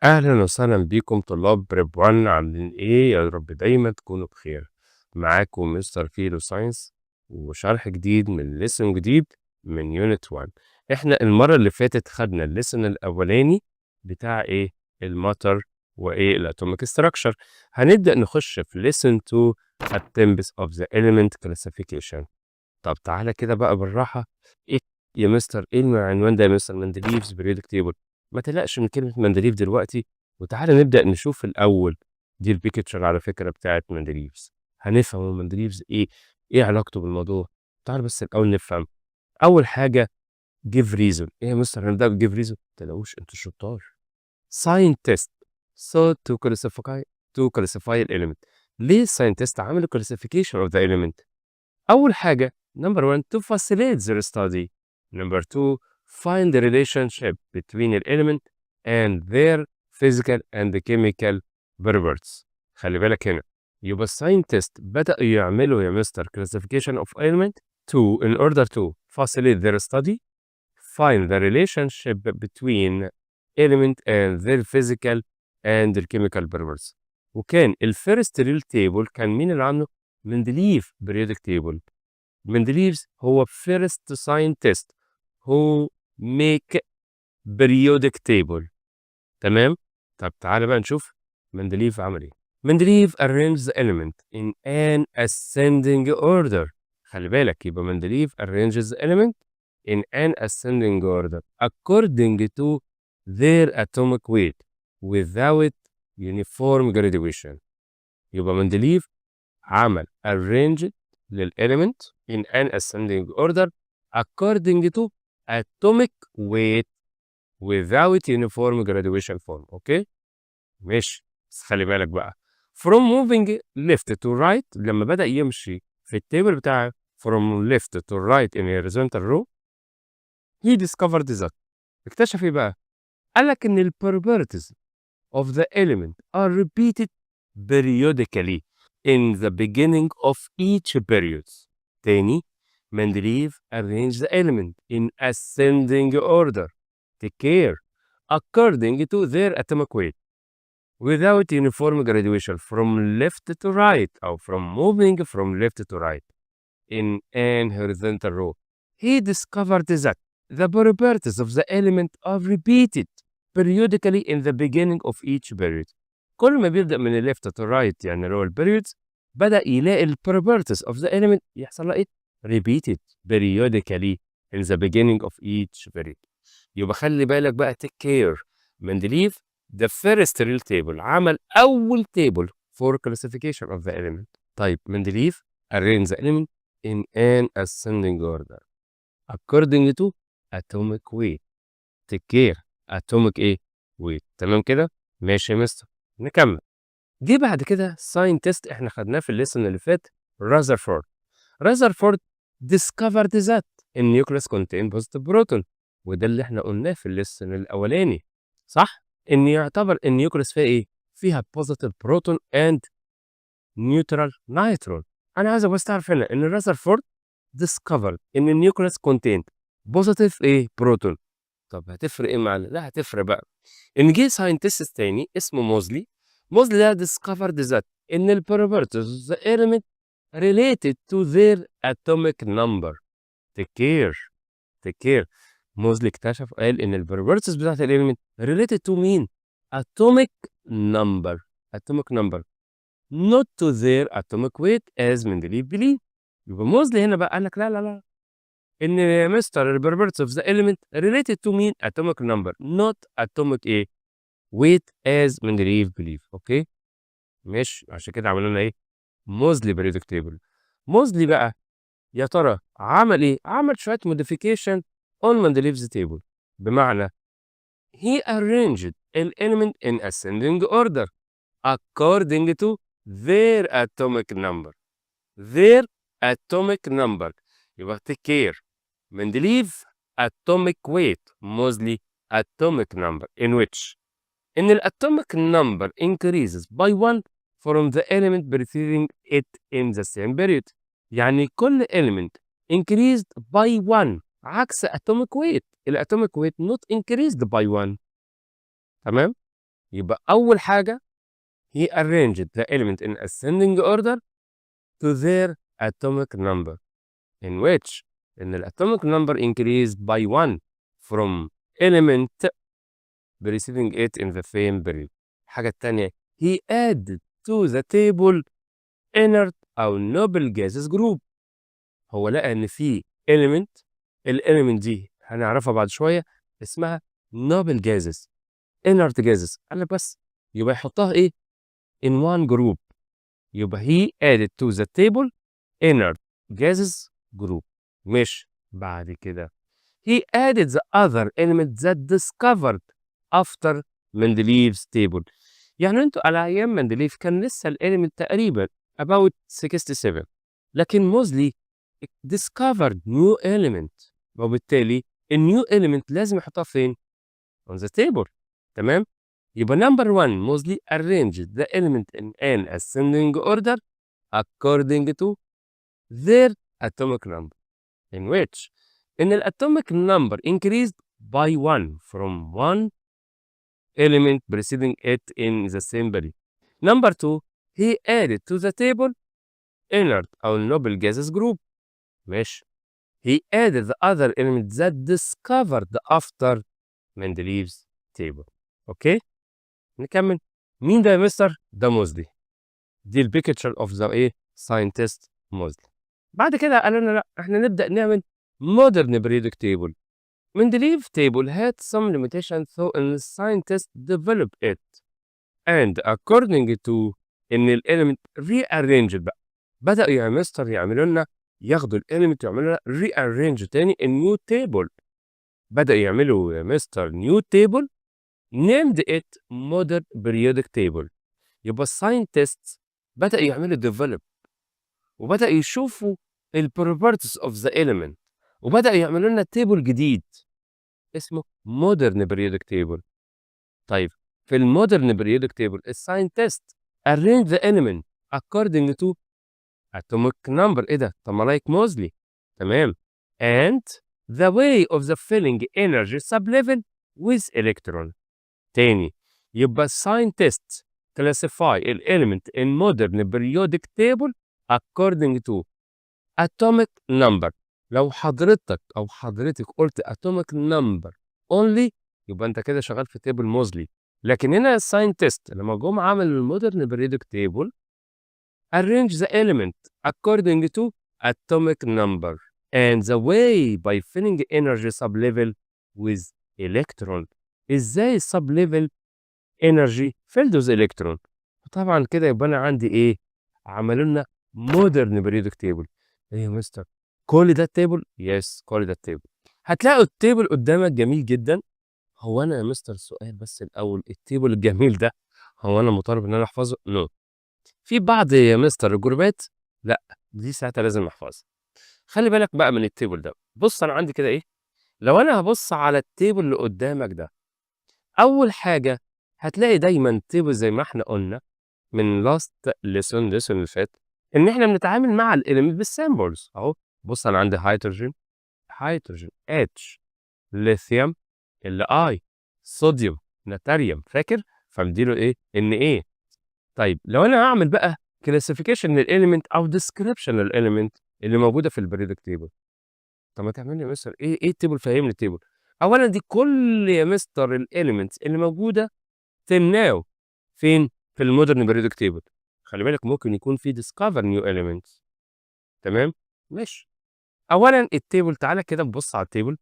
أهلا وسهلا بيكم طلاب بريب 1 عاملين إيه؟ يا رب دايما تكونوا بخير. معاكم مستر فيلو ساينس وشرح جديد من ليسن جديد من يونت 1. إحنا المرة اللي فاتت خدنا الليسن الأولاني بتاع إيه؟ الماتر وإيه الأتوميك ستراكشر. هنبدأ نخش في ليسن 2 التمبس of the element classification. طب تعالى كده بقى بالراحة. إيه يا مستر؟ إيه العنوان ده يا مستر؟ مندليفز بريودك تيبل. ما تقلقش من كلمة مندليف دلوقتي، وتعالى نبدأ نشوف الأول. دي البيكتشر على فكرة بتاعت مندليفز. هنفهم مندليفز إيه علاقته بالموضوع. تعالى بس الأول نفهم. أول حاجة give reason. إيه يا مستر هنبدأ give reason؟ ما تقلقوش أنتوا شطار. scientist so to classify element. ليه scientist عملوا classification of the element؟ أول حاجة number one to facilitate their study. number two find the relationship between an element and their physical and chemical properties. خلي بالك هنا يبقى الساينتست بدأوا يعملوا يا مستر classification of element in order to facilitate their study, find the relationship between element and their physical and their chemical properties. وكان الفيرست ريل تيبل كان مين اللي عامله؟ مندليف periodic table. Mendeleev's هو first scientist who make periodic table. تمام؟ طب تعالى بقى نشوف مندليف عمل ايه. مندليف arranged the element in an ascending order. خلي بالك يبقى مندليف arranges the element in an ascending order according to their atomic weight without uniform graduation. يبقى مندليف عمل arrange للإليمنت in an ascending order according to atomic weight without uniform graduation form. اوكي ماشي، بس خلي بالك بقى from moving left to right. لما بدأ يمشي في التيبل بتاعه from left to right in horizontal row he discovered that. اكتشف ايه بقى؟ قال لك ان ال properties of the element are repeated periodically in the beginning of each period. تاني مندليف arranged the element in ascending order. Take care according to their atomic weight without uniform graduation from left to right or from moving from left to right in an horizontal row. He discovered that the properties of the element are repeated periodically in the beginning of each period. كل ما بيبدأ من ال left to right يعني اللي هو ال periods بدأ يلاقي ال properties of the element يحصل لها إيه؟ repeated periodically in the beginning of each period. يبقى خلي بالك بقى take care. مندليف the first real table عمل أول table for classification of the element. طيب مندليف arrange the element in an ascending order according to atomic weight. take care atomic ايه weight. تمام كده ماشي يا مستر. نكمل. جه بعد كده ساينتست احنا خدناه في الليسن اللي فات رازرفورد. رازرفورد discovered that النيوكليس contain positive proton. وده اللي احنا قلناه في الليسن الاولاني صح؟ ان يعتبر النيوكليس فيها ايه؟ فيها positive proton and neutral neutron. انا عايزك بس تعرف هنا ان رازرفورد discovered ان النيوكليس contain positive ايه؟ بروتون. طب هتفرق ايه معانا؟ لا هتفرق بقى. ان جه ساينتست تاني اسمه موزلي. موزلي ده discovered that ان ال properties of the element related to their atomic number. take care take care. موزلي اكتشف قال ان ال properties بتاعت ال element related to مين؟ atomic number. atomic number not to their atomic weight as Mendeleev believed. يبقى موزلي هنا بقى قال لك لا لا لا ان مستر ال properties of the element related to مين؟ atomic number not atomic ايه؟ weight as Mendeleev believed. اوكي ماشي، عشان كده عملوا لنا ايه؟ موزلي periodic table. موزلي بقى يا ترى عمل ايه؟ عمل شويه modification on Mendeleev's table. بمعنى he arranged an element in ascending order according to their atomic number. their atomic number. يبقى take care. Mendeleev atomic weight, Moseley atomic number, in which in the atomic number increases by 1 from the element preceding it in the same period. يعني كل element increased by 1 عكس atomic weight. الatomic weight not increased by 1. تمام؟ يبقى أول حاجة he arranged the element in ascending order to their atomic number in which إن الatomic number increased by 1 from element preceding it in the same period. الحاجة التانية he added to the table inert أو noble gases group. هو لقى إن في element، element دي هنعرفها بعد شوية اسمها noble gases inert gases. قال لك بس يبقى يحطها إيه in one group. يبقى he added to the table inert gases group. مش بعد كده he added the other element that discovered after Mendeleev's table. يعني انتوا على ايام مندليف كان لسه الاليمنت تقريبا about 67، لكن موزلي discovered new element، وبالتالي النيو element لازم يحطها فين؟ on the table. تمام؟ يبقى number 1 موزلي arranged the element in an ascending order according to their atomic number in which إن الatomic number increased by 1 from one element preceding it in the same period. Number 2 he added to the table inert أو noble gases group. ماشي. He added the other element that discovered after Mendeleev's table. اوكي؟ نكمل. مين ده يا مستر؟ ده موزلي. دي البيكتشر اوف ذا ايه؟ ساينتست موزلي. بعد كده قال لنا لا احنا نبدأ نعمل modern periodic table. Mendeleev table had some limitations so the scientists developed it and according to ان element rearranged بقى بدأوا يا مستر يعملوا لنا ياخدوا الاليمنت يعملوا لنا rearrange تاني النيو تيبل. بدأوا يعملوا يا مستر نيو تيبل named it modern periodic table. يبقى الساينتست بدأوا يعملوا develop وبدأوا يشوفوا properties of the element وبدأوا يعملوا لنا تيبل جديد اسمه modern periodic table. طيب في المودرن periodic table الساينتست arrange the element according to atomic number. ايه ده؟ طب ما like موزلي. تمام. and the way of the filling energy sublevel with electron. تاني يبقى scientists classify element in modern periodic table according to atomic number. لو حضرتك او حضرتك قلت atomic number only يبقى انت كده شغال في تيبل موزلي. لكن هنا الساينتست لما جم عملوا المودرن periodic table arrange the element according to atomic number and the way by filling energy sublevel with electron. ازاي sublevel energy filled with electron؟ طبعا كده يبقى انا عندي ايه؟ عملوا لنا modern periodic table. ايه يا مستر؟ كل ده التيبل؟ يس كل ده التيبل. هتلاقوا التيبل قدامك جميل جدا. هو انا يا مستر سؤال بس الاول، التيبل الجميل ده هو انا مطالب ان انا احفظه؟ نو. في بعض يا مستر الجروبات لا دي ساعتها لازم احفظها. خلي بالك بقى من التيبل ده. بص انا عندي كده ايه؟ لو انا هبص على التيبل اللي قدامك ده اول حاجه هتلاقي دايما تيبل زي ما احنا قلنا من لاست ليسون اللي فات ان احنا بنتعامل مع الاليمنت بالسامبلز اهو. بص انا عندي هيدروجين اتش، ليثيوم ال اي، صوديوم، ناتريوم، فاكر؟ فمديله ايه؟ ان ايه. طيب لو انا هعمل بقى كلاسيفيكيشن للاليمنت او ديسكريبشن للاليمنت اللي موجوده في البريدك تيبل، طب ما تعمل لي يا مستر ايه التيبل؟ فهمني التيبل. اولا دي كل يا مستر الاليمنتس اللي موجوده تمناو فين؟ في المودرن بريدك تيبل. خلي بالك ممكن يكون في ديسكفر نيو اليمنتس. تمام؟ ماشي. اولا التيبل تعالى كده نبص على التيبل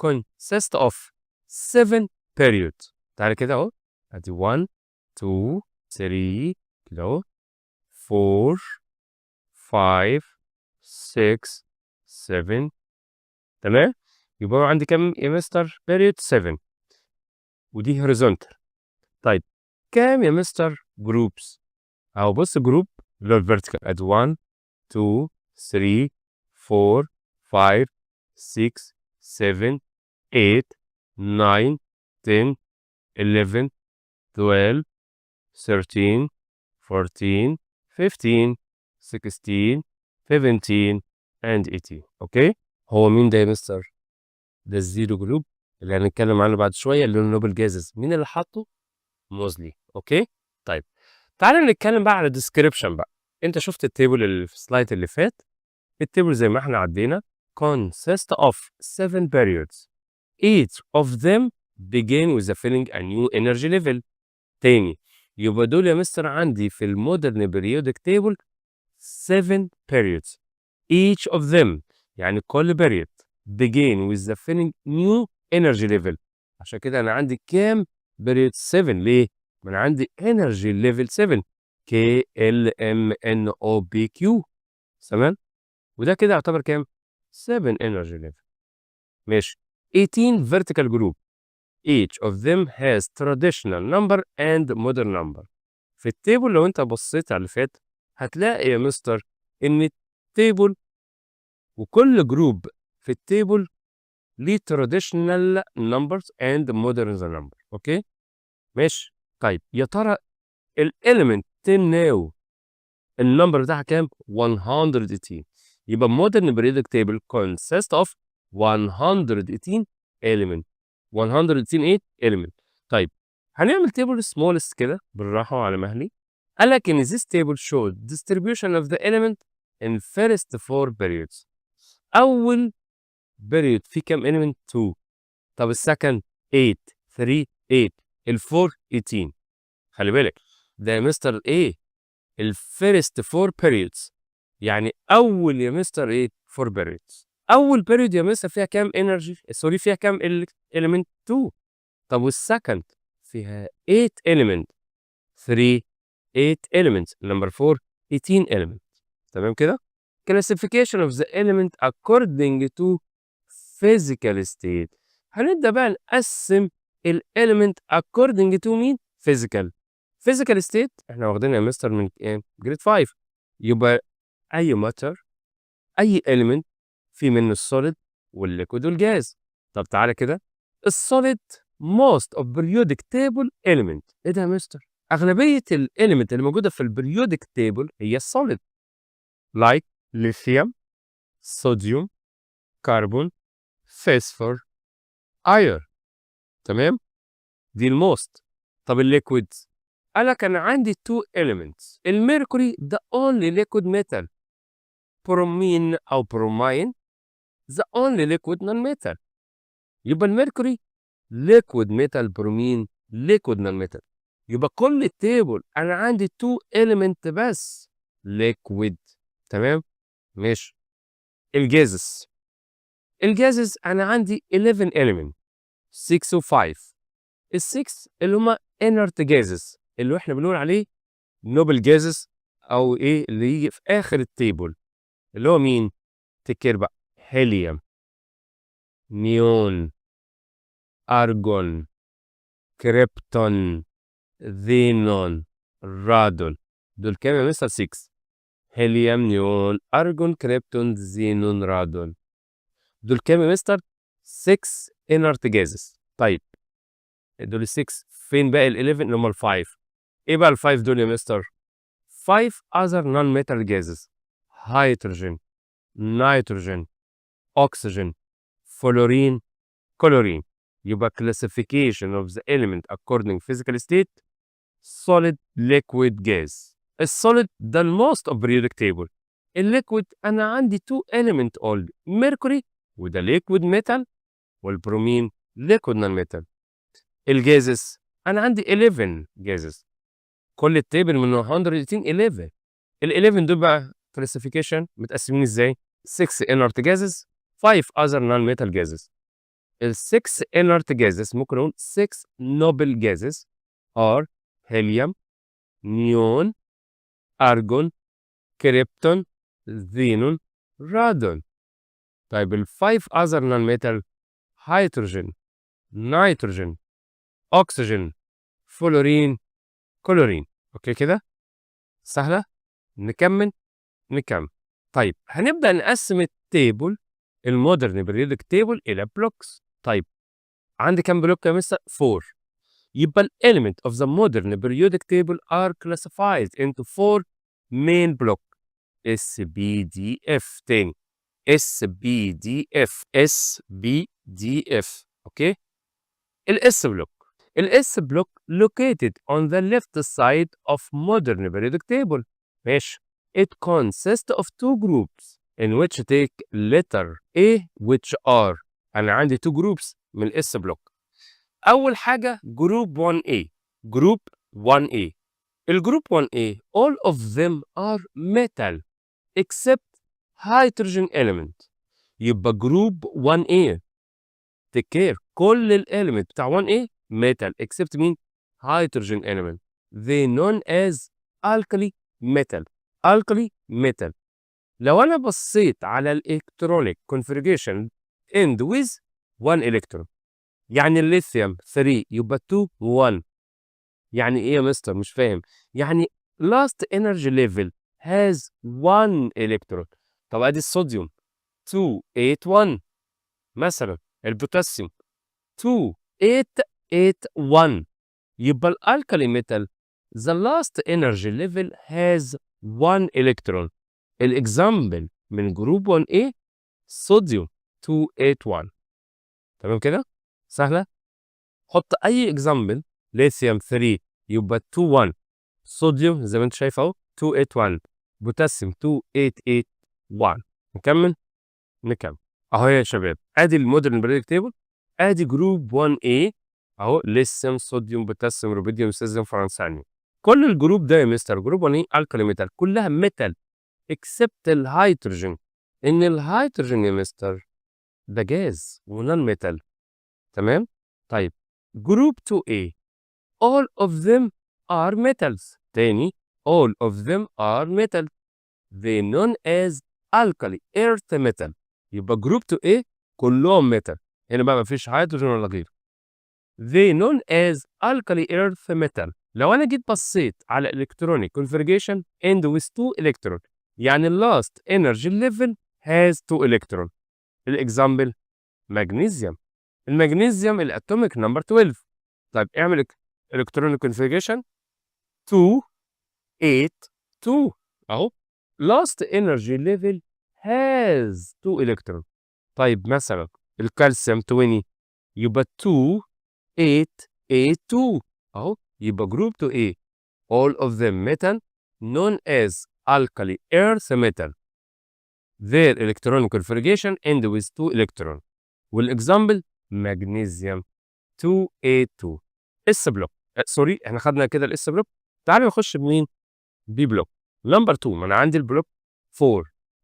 consist of 7 periods. تعالى كده اهو ادي 1 2 3 كده اهو 4 5 6 7. تمام؟ يبقى عندي كام يا مستر؟ period 7 ودي horizontal. طيب كام يا مستر جروبس؟ اهو بص جروب اللي هو الفيرتيكال ادي 1 2 3 4 5 6 7 8 9 10 11 12 13 14 15 16 17 and 18. اوكي؟ هو مين ده يا مستر؟ ده الزيرو جروب اللي هنتكلم عنه بعد شويه اللي هو النوبل جازز. مين اللي حاطه؟ موزلي. اوكي، طيب تعالى نتكلم بقى على description بقى. انت شفت التيبل اللي في السلايد اللي فات. التيبل زي ما احنا عدينا consist of 7 periods. Each of them begin with filling a new energy level. تاني، يبقى دول يا مستر عندي في المودرن periodic table 7 periods. Each of them يعني كل period begin with the filling new energy level. عشان كده انا عندي كام period؟ 7. ليه؟ ما انا عندي energy level 7 K L M N O P Q. تمام؟ وده كده يعتبر كام؟ 7 energy level. ماشي. 18 vertical group. Each of them has traditional number and modern number. في التيبل لو انت بصيت على اللي فات هتلاقي يا مستر ان التيبل وكل جروب في التيبل ليه traditional numbers and modern number. اوكي ماشي. طيب يا ترى الاليمنت 10 ناو النمبر بتاعها كام؟ 118. يبقى modern periodic table consists of 118 element. 118 ايه؟ element. طيب هنعمل تيبل smallest كده بالراحه وعلى مهلي. قال لك ان this table shows distribution of the element in first 4 periods. اول period فيه كام element؟ 2. طب السكند 8 3 8 الفور 18. خلي بالك ده يا مستر ايه؟ الفيرست 4 periods. يعني اول يا مستر ايه؟ 4 periods. اول period يا مستر فيها كام انرجي؟ سوري فيها كام element؟ 2. طب والسكند فيها 8 element 3 8 elements. number 4 18 elements. تمام كده؟ classification of the element according to physical state. هنبدأ بقى نقسم element according to مين؟ physical. physical state احنا واخدينها يا مستر من جريد 5. يبقى اي matter اي element في منه السوليد والليكويد والجاز. طب تعالى كده السوليد most of periodic table element. ايه ده يا مستر؟ اغلبيه الاليمنت اللي موجوده في البريودك تيبل هي السوليد like lithium صوديوم كربون فسفور اير. تمام دي الموست. طب الليكويد قال لك انا عندي 2 elements. الميركوري ده only liquid metal. برومين او برومين the only liquid non metal. يبقى الميركوري liquid metal برومين liquid non metal. يبقى كل التيبل انا عندي 2 element بس liquid. تمام ماشي. الجازز انا عندي 11 element 6 و 5. ال6 اللي هما inert gases اللي احنا بنقول عليه نوبل جازز او ايه اللي يجي في اخر التيبل اللي هو مين؟ تكير بقى هيليوم نيون ارجون كريبتون زينون رادون. دول كام يا مستر؟ 6. هيليوم نيون ارجون كريبتون زينون رادون. دول كام يا مستر؟ 6 inert gases. طيب دول 6 فين باقي ال 11 اللي هم ال 5؟ ايه بقى ال 5 دول يا مستر؟ 5 other non-metal gases. هيدروجين نيتروجين oxygen فلورين كلورين. يبقى classification of the element according physical state solid liquid gas. السوليد ده الموست of periodic table. الليكويد انا عندي 2 element only mercury وده liquid metal والبرومين liquid non metal. الجازز انا عندي 11 جازز. كل التيبل من 118 11. ال 11 دول بقى classification متقسمين ازاي؟ 6 inert gases 5 other non-metal gases. ال 6 inert gases ممكن نقول 6 noble gases are helium neon argon كريبتون زينون رادون. طيب ال 5 other non-metal هيدروجين نيتروجين oxygen فلورين كلورين. اوكي كده سهله. نكمل. طيب هنبدا نقسم التيبل المودرن بريودك تيبل الى بلوكس. طيب عندي كام بلوك يا مستر؟ 4. يبقى ال element of the modern periodic table are classified into 4 main block SBDF. تاني SBDF. اوكي الاس بلوك الاس بلوك located on the left side of modern periodic table. ماشي. It consists of two groups in which take letter A which are. أنا عندي two groups من الاس بلوك. أول حاجة جروب 1A. جروب 1A. الجروب 1A all of them are metal except hydrogen element. يبقى جروب 1A take care كل الاليمنت بتاع 1A metal except مين؟ hydrogen element. they known as alkali metal. alkali metal. لو أنا بصيت على الإلكترونيك configuration end with 1 electron يعني الليثيوم 3 يبقى 2 1. يعني إيه يا مستر؟ مش فاهم. يعني last energy level has 1 electron. طب أدي الصوديوم 2 8 1 مثلا. البوتاسيوم 2 8 8 1. يبقى الالكالي ميتال the last energy level has 1 electron. الاكزامبل من جروب 1A صوديوم 281. تمام كده؟ سهلة؟ حط أي اكزامبل. ليثيوم 3 يبقى 21. صوديوم زي ما أنت شايف أهو 281. بوتاسيوم 2881. نكمل؟ نكمل. أهو يا شباب أدي المودرن بريدك تيبل. أدي جروب 1A أهو ليثيوم صوديوم بوتاسيوم روبيديوم سيزيوم فرنسانيوم. كل الجروب ده يا مستر جروب 1A الكالي ميتال كلها ميتال اكسبت الهيدروجين. ان الهيدروجين يا مستر ده جاز ونون ميتال. تمام. طيب جروب 2A all of them are metals. تاني all of them are metal. they known as alkali earth metal. يبقى جروب 2A كلهم ميتال. هنا بقى مفيش هيدروجين ولا غيره. they known as alkali earth metal. لو انا جيت بصيت على electronic configuration end with 2 electron يعني last energy level has 2 electron. الاكزامبل مغنيسيوم. المغنيسيوم الاتوميك نمبر 12. طيب اعمل electronic configuration 2 8 2 اهو last energy level has 2 electron. طيب مثلا الكالسيوم 20 يبقى 2 8 8 2 اهو. يبقى جروب 2A all of them metal known as alkali earth metal. their electronic configuration end with 2 electron. والاكزامبل مغنيسيوم 282. اس بلوك. سوري احنا خدنا كده الاس بلوك. تعالوا نخش بمين؟ بي بلوك نمبر 2. ما انا عندي البلوك 4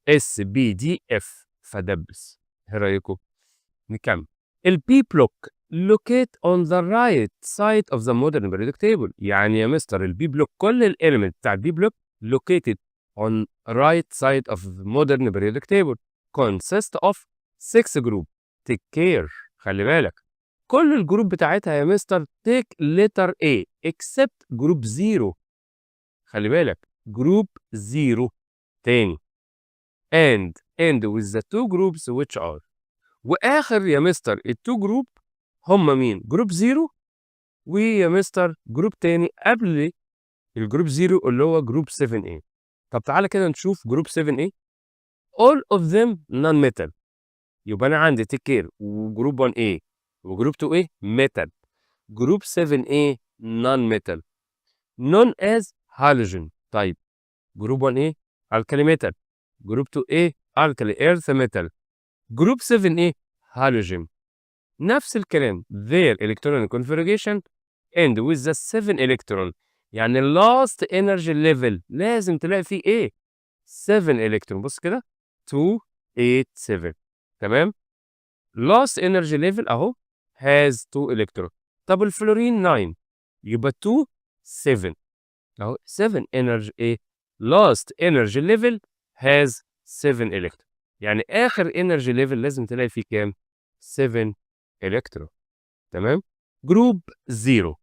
اس بي دي اف فدبس. ايه رايكم؟ نكمل. البي بلوك locate on the right side of the modern periodic table. يعني يا مستر البي بلوك كل الاليمنت بتاع البي بلوك located on right side of the modern periodic table consist of 6 group. take care خلي بالك كل الجروب بتاعتها يا مستر take letter A except جروب 0. خلي بالك جروب 0 تاني and end with the two groups which are. واخر يا مستر التو جروب هم مين؟ جروب 0 ويا مستر جروب تاني قبل الجروب 0 اللي هو جروب 7A. طب تعالى كده نشوف جروب 7A all of them non metal. يبقى انا عندي take care وجروب 1A وجروب 2A metal. جروب 7A non metal known as halogen. طيب جروب 1A alkali metal. جروب 2A alkali earth metal. جروب 7A halogen. نفس الكلام their electronic configuration end with the 7 electron. يعني last energy level لازم تلاقي فيه ايه 7 electron. بص كده 2 8 7. تمام. last energy level اهو has 2 electron. طب الفلورين 9 يبقى 2 7 اهو 7 energy ايه last energy level has 7 electron. يعني اخر energy level لازم تلاقي فيه كام 7 electron. تمام. جروب 0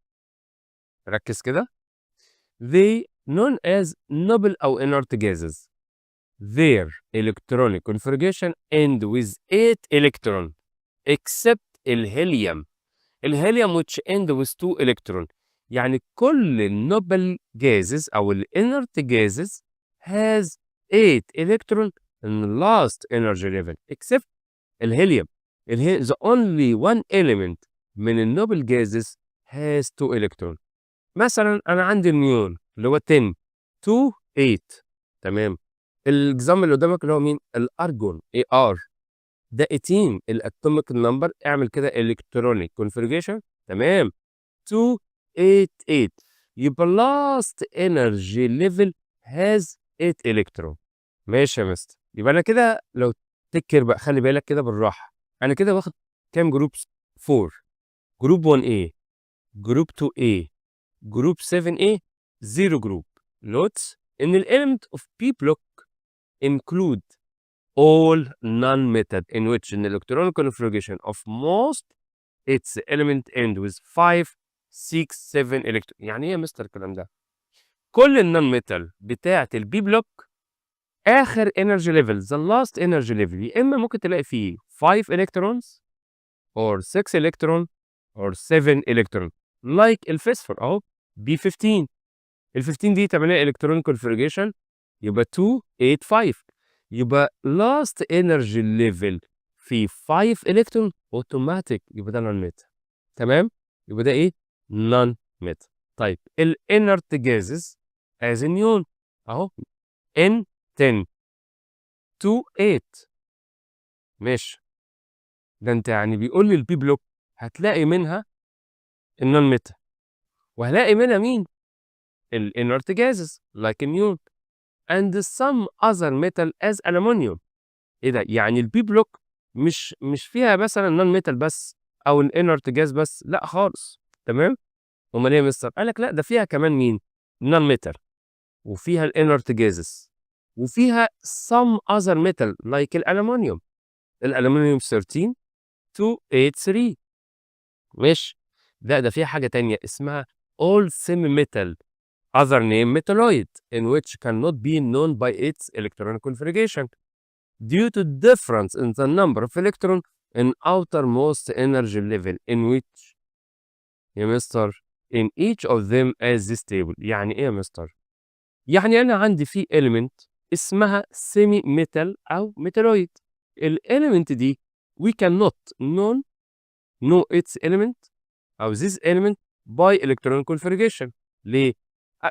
ركز كده they known as noble أو inert gases. their electronic configuration end with 8 electron except الهيليوم. الهيليوم which end with 2 electron. يعني كل النوبل gases أو الانرت gases has 8 electron in last energy level except الهيليوم. the only one element من النوبل gases has 2 electron. مثلا أنا عندي النيون اللي هو 10 2 8. تمام. الإكزامبل اللي قدامك اللي هو مين؟ الأرجون AR ده 18 الأتوميك نمبر. اعمل كده إلكترونيك كونفيجريشن. تمام. 288 يبقى last energy level has 8 electron. ماشي يا مستر. يبقى أنا كده لو تذكر بقى خلي بالك كده بالراحة. أنا كده واخد كام جروبس؟ 4. جروب 1A، جروب 2A، جروب 7A، 0 جروب. Notes إن ال element of P block include all non-metal in which an electron configuration of most its element end with 5 6 7 electron. يعني ايه يا مستر الكلام ده؟ كل النون ميتال بتاعه البي بلوك اخر انرجي ليفل the last energy level يا اما ممكن تلاقي فيه 5 electrons or 6 electron or 7 electron like الفسفور اهو بي 15. ال 15 دي تعملها الكترون كونفيجريشن يبقى 2 8 5. يبقى last energy level في 5 الكترون اوتوماتيك يبقى ده نون ميتال. تمام. يبقى ده ايه؟ نون ميتال. طيب الانرت جازز از نيون اهو ان 10 2 8. ماشي. ده انت يعني بيقول لي البي بلوك هتلاقي منها النون ميتال وهلاقي منها مين؟ الانرت جازز لايك نيون and some other metal as aluminum. ايه ده؟ يعني البي بلوك مش فيها مثلا نون ميتال بس او الانرت جاز بس، لا خالص. تمام. امال ايه يا مستر؟ قال لك لا ده فيها كمان مين؟ نون ميتال وفيها الانرت جازز وفيها some other metal like الالومنيوم. الالومنيوم 13 283. ماشي. لا ده فيها حاجه تانية اسمها all semi metal other name metalloid in which cannot be known by its electron configuration due to difference in the number of electron in outermost energy level in which يا مستر in each of them as this table. يعني ايه يا مستر؟ يعني انا عندي في element اسمها semi metal او metalloid. element دي we cannot know its element او this element by electron configuration. ليه؟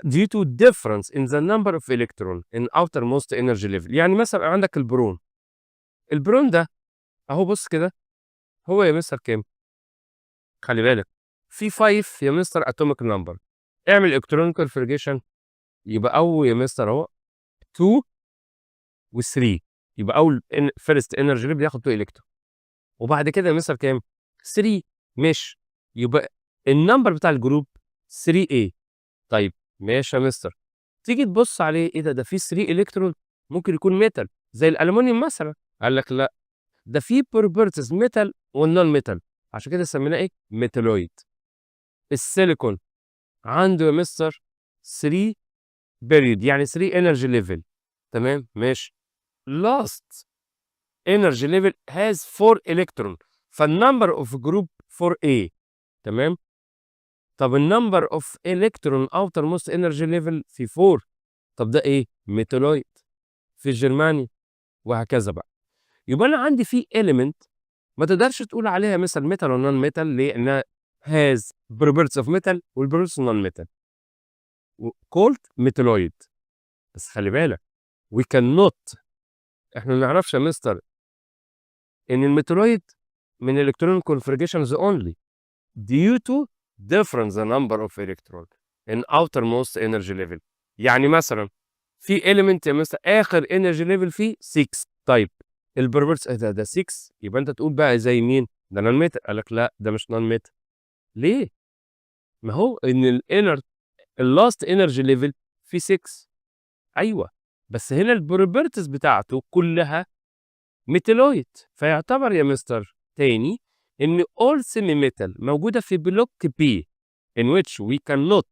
due to difference in the number of electron in outermost energy level. يعني مثلا عندك البرون. البرون ده اهو بص كده هو يا مستر كام؟ خلي بالك في 5 يا مستر اتوميك نمبر. اعمل الكترون كونفيجريشن يبقى اول يا مستر اهو 2 و3. يبقى اول فيرست انرجي ليفل بياخد 2 الكترون وبعد كده يا مستر كام؟ 3. ماشي. يبقى النمبر بتاع الجروب 3A. طيب ماشي يا مستر. تيجي تبص عليه ايه ده في 3 الكترون ممكن يكون ميتال زي الالومنيوم مثلا. قال لك لا ده في بروبرتيز ميتال والنون ميتال عشان كده سميناه ايه؟ ميتالويد. السيليكون عنده يا مستر 3 بيريود يعني 3 انرجي ليفل. تمام ماشي. لاست انرجي ليفل هاز 4 الكترون فالنمبر اوف جروب 4A. تمام. طب النمبر اوف الكترون اوتر موست انرجي ليفل في 4. طب ده ايه؟ ميتالويد في الجرماني وهكذا بقى. يبقى انا عندي في element ما تقدرش تقول عليها مثلا ميتال ونون ميتال لانها هاز بروبرتيز اوف ميتال والبروبرتيز نون ميتال كولد ميتالويد. بس خلي بالك we cannot احنا ما نعرفش يا مستر ان الميتالويد من الكترون كونفيجريشنز only due to difference the number of electron in outermost energy level. يعني مثلا في element يا مستر اخر energy level فيه 6. طيب البروبرتيز ده 6 يبقى انت تقول بقى زي مين؟ ده نون ميتال. قال لك لا ده مش نون ميتال. ليه؟ ما هو ان اللاست انرجي ليفل فيه 6. ايوه بس هنا البروبرتيز بتاعته كلها ميتالويد فيعتبر يا مستر تاني ان all semi metal موجوده في بلوك B in which we cannot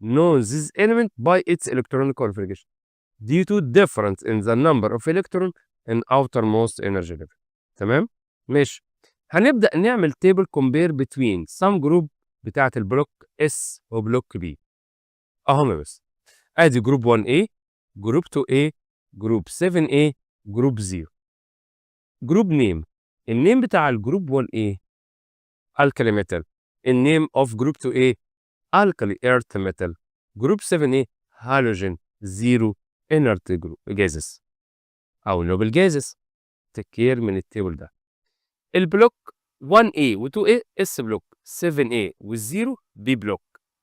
know this element by its electronic configuration due to difference in the number of electron in outermost energy level. تمام؟ ماشي. هنبدأ نعمل table compare between some group بتاعة البلوك S وبلوك B. اهم بس ادي جروب 1A جروب 2A جروب 7A جروب 0. جروب نيم النيم بتاع الجروب 1A الكالي ميتال النيم اوف جروب 2 ايه alkali earth metal. جروب 7 ايه halogen zero inert gases او noble gases. تكير من التيبل ده. البلوك 1A و 2A S بلوك، 7A و 0 B بلوك.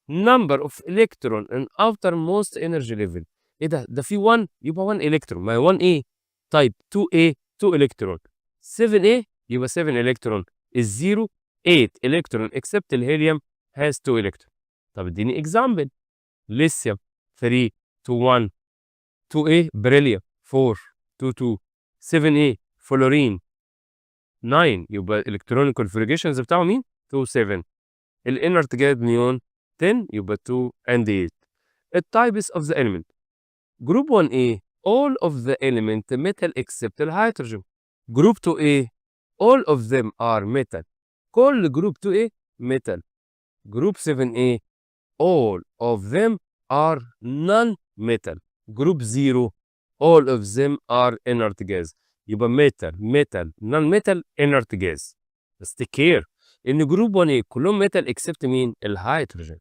number of electron in outermost energy level. ايه ده في 1 يبقى 1 الكترون، ما هي 1A. طيب 2A 2 الكترون، 7A يبقى 7 الكترون، الزيرو 8 الكترون except الهيليوم has 2 الكترون. طب اديني اكزامبل. ليثيوم 3 2 1، 2A بريليوم 4 2 2، 7A فلورين 9 يبقى الكترونيك كونفيجريشنز بتاعه مين؟ 2 7. الانرت جاد نيون 10 يبقى 2 and 8. التايبس of the element. Group 1A all of the element metal except الهيدروجين. Group 2A all of them are metal. كل جروب 2A metal. Group 7A all of them are non-metal. Group 0 all of them are inert gas. يبقى metal non-metal inert gas. بس take care ان جروب 1A كلهم metal except مين؟ الهيدروجين.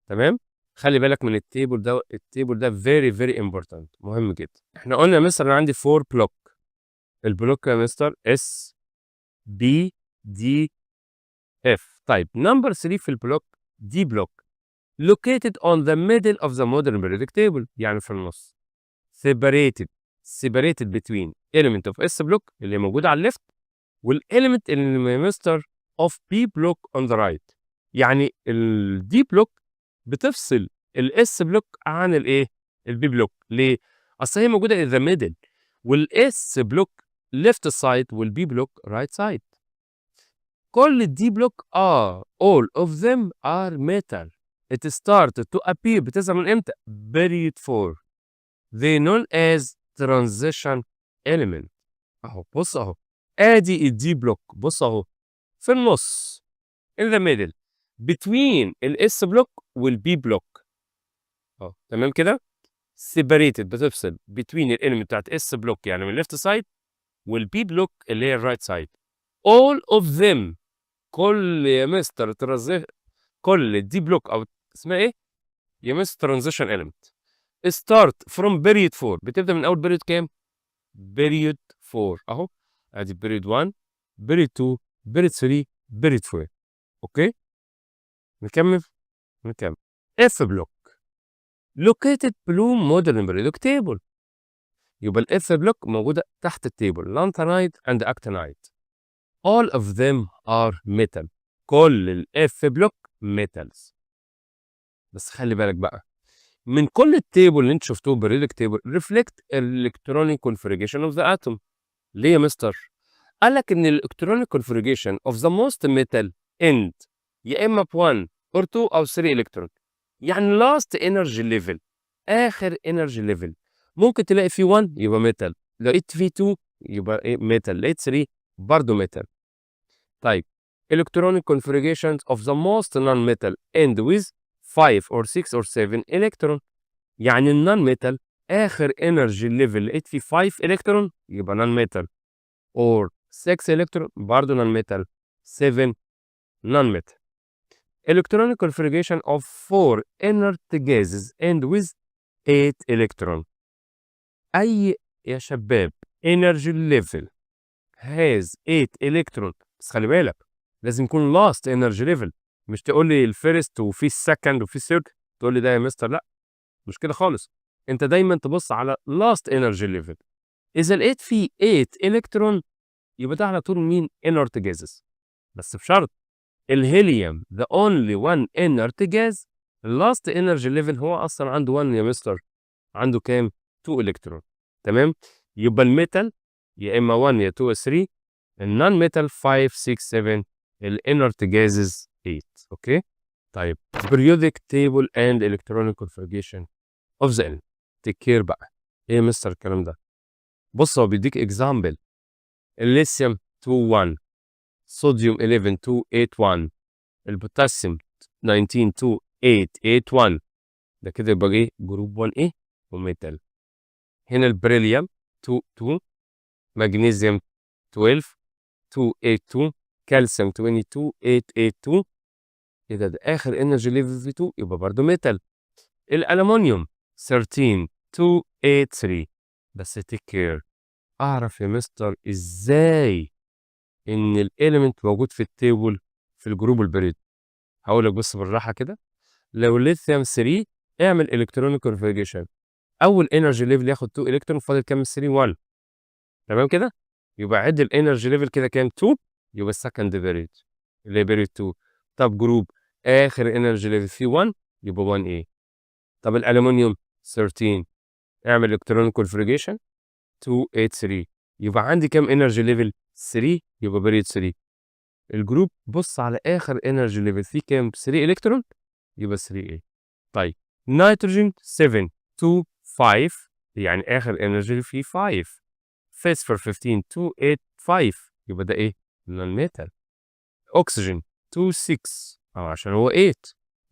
تمام؟ خلي بالك من التيبل ده very very important، مهم جدا. احنا قلنا يا مستر انا عندي 4 بلوك. البلوك يا مستر S B D F. طيب نمبر 3 في البلوك D بلوك located on the middle of the modern periodic table، يعني في النص. separated between element of S block اللي موجود على الليفت والايلمنت اللي مستر of B block on the right. يعني ال D block بتفصل الاس بلوك عن الايه؟ البي بلوك. ليه؟ اصل هي موجوده in the middle، والاس بلوك left side والبي بلوك right side. كل الدي بلوك all of them are metal. It started to appear بتظهر من امتى؟ period 4. They known as transition element. اهو بص اهو ادي الدي بلوك، بص اهو في النص in the middle between الاس بلوك والبي بلوك. تمام كده؟ separated بتفصل between الاليمنت بتاعت اس بلوك يعني من الليفت سايد والبي بلوك اللي هي الرايت سايد. all of them كل يا مستر كل الدي بلوك او اسمها ايه؟ يا مستر ترانزيشن اليمنت start from period 4. بتبدا من اول period كام؟ period 4 اهو ادي period 1 period 2 period 3 period 4. اوكي نكمل. اف بلوك located below modern periodic table. يبقى الاف بلوك موجوده تحت التيبل لانثانايد اند اكتينايد. all of them are metal. كل الاف بلوك metals. بس خلي بالك بقى من كل التيبل اللي انت شفتوه periodic table reflect electronic configuration of the atom. ليه يا مستر؟ قال لك ان الالكترونيك configuration of the most metal end يا اما ب 1 or 2 او 3 الكترون، يعني last energy level اخر energy level. ممكن تلاقي فيه 1 يبقى metal، لقيت فيه 2 يبقى ايه metal، لقيت 3 برضه metal. طيب electronic configurations of the most non-metal end with 5 or 6 or 7 electron. يعني النون metal اخر energy level لقيت فيه 5 electron يبقى non metal or 6 electron برضه non metal 7 non metal. Electronic configuration of 4 inert gases end with 8 electron. أي يا شباب energy level has 8 electron، بس خلي بالك لازم يكون last energy level. مش تقول لي الفيرست وفي السكند وفي الثيرد تقول لي ده يا مستر، لا مش كده خالص. انت دايما تبص على last energy level. اذا لقيت فيه 8 الكترون يبقى ده على طول مين؟ inert gases. بس بشرط الهيليوم the only one inert gas last energy level هو اصلا عنده 1 يا مستر، عنده كام؟ 2 الكترون. تمام؟ يبقى الميتال يا اما 1 يا 2 يا 3، النون ميتال 5 6 7، الانرت جازز 8. اوكي؟ طيب periodic table and electronic configuration of the element. take care بقى. ايه يا مستر الكلام ده؟ بص هو بيديك اكزامبل. الليثيوم 2 1، صوديوم 11 2 8 1، البوتاسيوم 19 2 8 8 1. ده كده يبقى ايه؟ جروب 1 ايه؟ وميتال. هنا البريليوم 2 2، مغنيسيوم 12 2 8 2، كالسيوم 22 8 8 2، إيه ده آخر energy level فيه 2 يبقى برضه metal. الألمونيوم 13 283 بس take care. أعرف يا مستر إزاي إن الإيليمنت موجود في التيبل في الجروب البريد؟ هقول لك بص بالراحة كده. لو الليثيوم 3 اعمل الكترونيك كونفيجريشن. أول انرجي ليفل ياخد 2 الكترون، فاضل كام 3 1. تمام كده؟ يبقى عد الانرجي ليفل كده كام 2، يبقى السكند بيريد اللي هي بيريد 2. طب جروب آخر انرجي ليفل فيه 1 يبقى 1 A. طب الألمنيوم 13 اعمل الكترونيك كونفيجريشن 283 يبقى عندي كام انرجي ليفل 3 يبقى بيريد 3. الجروب بص على اخر انرجي ليفل فيه كام 3 الكترون يبقى 3A. طيب نيتروجين 7 2 5 يعني اخر انرجي فيه 5. فوسفور 15 2 8 5 يبقى ده ايه نون ميتال. اكسجين 2 6 عشان هو 8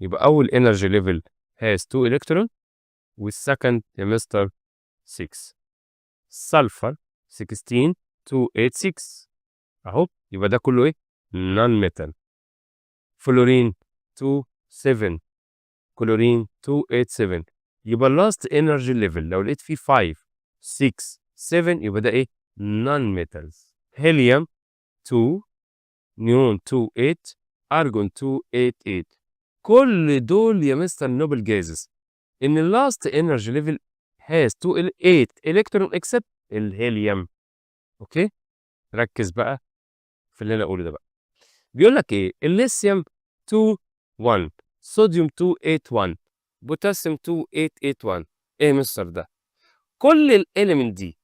يبقى اول انرجي ليفل has 2 الكترون والسكند يا مستر 6. سلفر 16 286 اهو يبقى ده كله ايه نون ميتال. فلورين 2 7 كلورين 287 يبقى اللاست انرجي ليفل لو لقيت فيه 5 6 7 يبقى ده ايه نون ميتالز. هيليوم 2 نيون 28 ارجون 288 كل دول يا مستر نوبل جازز ان اللاست انرجي ليفل has 8 الكترون اكسبت الهيليوم. اوكي ركز بقى في اللي انا اقوله ده بقى. بيقول لك ايه الليثيوم 2 1 صوديوم 281 بوتاسيوم 2881 ايه مستر ده كل الاليمنت دي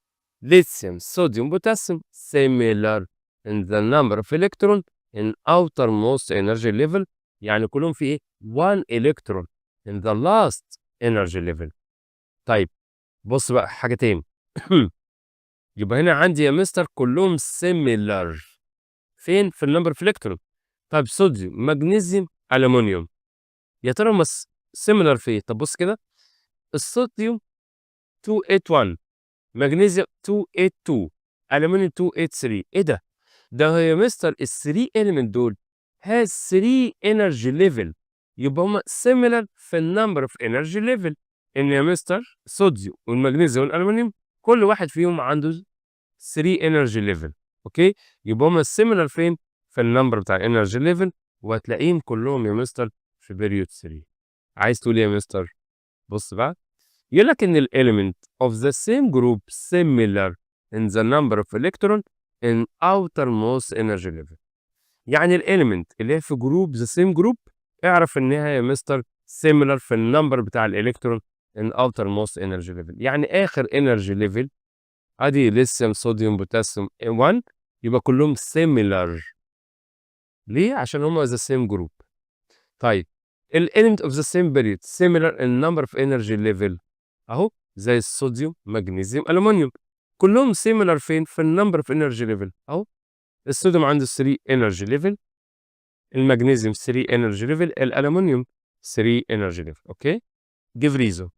lithium sodium potassium similar in the number of electron in outermost energy level يعني كلهم في ايه 1 electron in the last energy level. طيب بص بقى حاجة تاني يبقى هنا عندي يا مستر كلهم similar فين في النمبر في الكترون. طيب صوديوم مغنيسيوم ألمونيوم يا ترى similar في ايه؟ طب بص كده الصوديوم 281 مغنيسيوم 282 ألمونيوم 283 ايه ده؟ ده يا مستر ال 3 element دول has 3 energy level يبقى هما similar في النمبر اوف energy level. ان يا مستر صوديوم والمغنيسيوم والألمونيوم كل واحد فيهم عنده 3 energy level. اوكي يبقى هما similar فين؟ في النمبر بتاع energy level وهتلاقيهم كلهم يا مستر في period 3. عايز تقول ايه يا مستر؟ بص بقى يقول لك ان element of the same group similar in the number of electron in outermost energy level. يعني element اللي هي في جروب the same group اعرف انها يا مستر similar في النمبر بتاع الالكترون in outermost energy level. يعني اخر energy level ادي ليثيوم صوديوم بوتاسيوم 1 يبقى كلهم similar. ليه؟ عشان هم the same group. طيب element of the same period similar in number of energy level اهو زي الصوديوم مغنيسيوم ألمونيوم كلهم similar فين في النمبر اوف انرجي ليفل اهو الصوديوم عنده 3 انرجي ليفل المغنيسيوم 3 انرجي ليفل الألمونيوم 3 انرجي ليفل. اوكي give reason.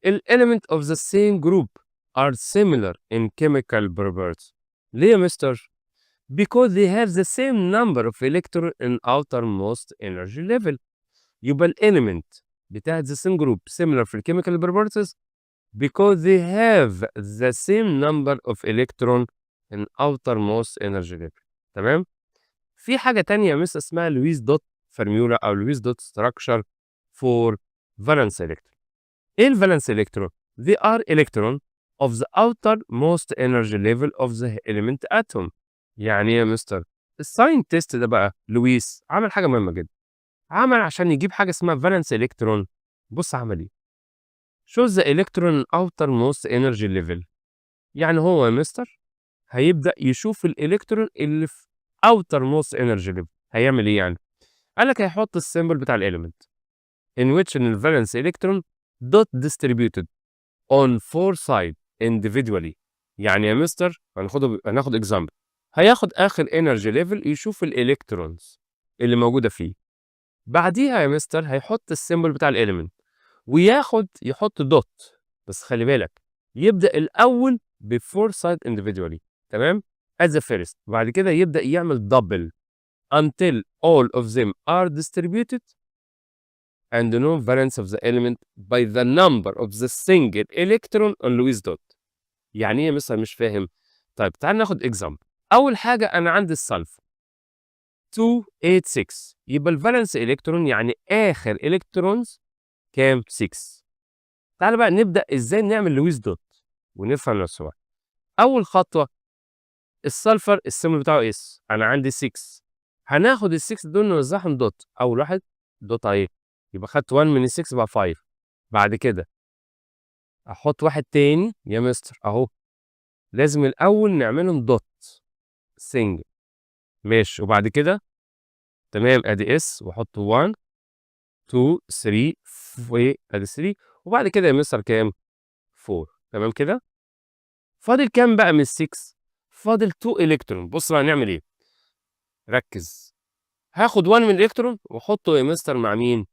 element of the same group are similar in chemical properties. ليه يا مستر؟ because they have the same number of electron in outermost energy level. يبقى element بتاعت the same group similar في chemical properties because they have the same number of electron in outermost energy level. تمام؟ في حاجة تانية مس اسمها لويس دوت فورمولا أو لويس دوت structure for valence electron. إيه الفالنس electron؟ They are electron of the outermost energy level of the element atom. يعني إيه يا مستر؟ الساينتست ده بقى لويس عمل حاجة مهمة جدا. عمل عشان يجيب حاجة اسمها valence electron. بص عمل إيه؟ shows the electron outermost energy level. يعني هو يا مستر هيبدأ يشوف الإلكترون اللي في outermost energy level. هيعمل إيه يعني؟ قال لك هيحط السيمبل بتاع الإليمنت in which the valence electron dot distributed on four sides individually. يعني يا مستر هناخد example. هياخد آخر energy level يشوف الإلكترونز اللي موجودة فيه. بعديها يا مستر هيحط السيمبل بتاع الإليمنت يحط دوت بس خلي بالك يبدأ الأول ب4 side individually. تمام as a first. بعد كده يبدأ يعمل double until all of them are distributed and no valence of the element by the number of the single electron on Lewis dot. يعني ايه مثلا مش فاهم؟ طيب تعال ناخد example. اول حاجه انا عندي السلفر 286 يبقى الفالنس الكترون يعني اخر الكترونز كام؟ 6. تعال بقى نبدا ازاي نعمل لويس دوت ونفهم لو سمحت. اول خطوه السلفر السيمبل بتاعه اس، انا عندي 6 هناخد ال 6 دول نوزعهم دوت. اول واحد دوت اهي يبقى خدت 1 من ال 6 بقى 5. بعد كده احط واحد تاني يا مستر اهو، لازم الاول نعملهم دوت سنجل ماشي. وبعد كده تمام ادي اس واحط 1 2 3 ادي 3. وبعد كده يا مستر كام؟ 4. تمام كده. فاضل كام بقى من ال 6؟ فاضل 2 الكترون. بص بقى هنعمل ايه، ركز. هاخد 1 من الالكترون واحطه يا مستر مع مين؟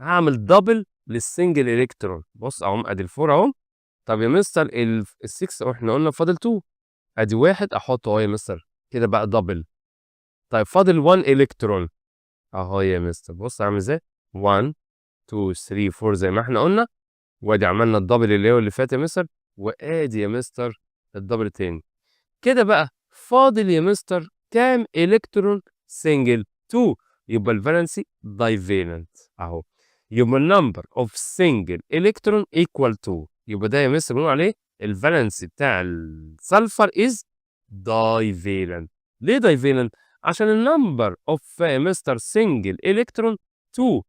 هعمل دبل للسنجل الكترون. بص اهو ادي الفور اهو. طب يا مستر ال 6 احنا قلنا فاضل 2، ادي واحد احطه اهو يا مستر كده بقى دبل. طيب فاضل 1 الكترون اهو يا مستر. بص عامل ازاي 1 2 3 4 زي ما احنا قلنا. وادي عملنا الدبل اللي هو اللي فات يا مستر، وادي يا مستر الدبل تاني. كده بقى فاضل يا مستر كام الكترون سنجل؟ 2. يبقى الفالنسي دايفالنت اهو. يبقى النمبر اوف سنجل الكترون ايكوال 2. يبقى ده يا مستر بنقول عليه الفالنسي بتاع السلفر از دايفالنت. ليه دايفالنت؟ عشان النمبر اوف مستر سنجل الكترون 2.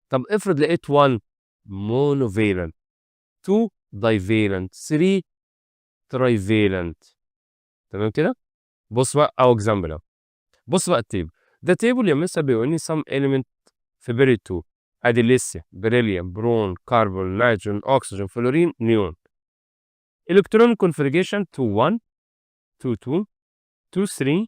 طب افرض لقيت 1 مونوفالنت، 2 دايفالنت، 3 ترايفالنت. تمام كده. بص بقى او اكزامبل اهو. بص بقى التيبل ده تيبل يا مستر بيقول لي some element في بيريد 2. ادي ليثيوم بريليوم برون كربون نيتروجين اكسجين فلورين نيون. الكترون كونفيجريشن 2 1 2 2 2 3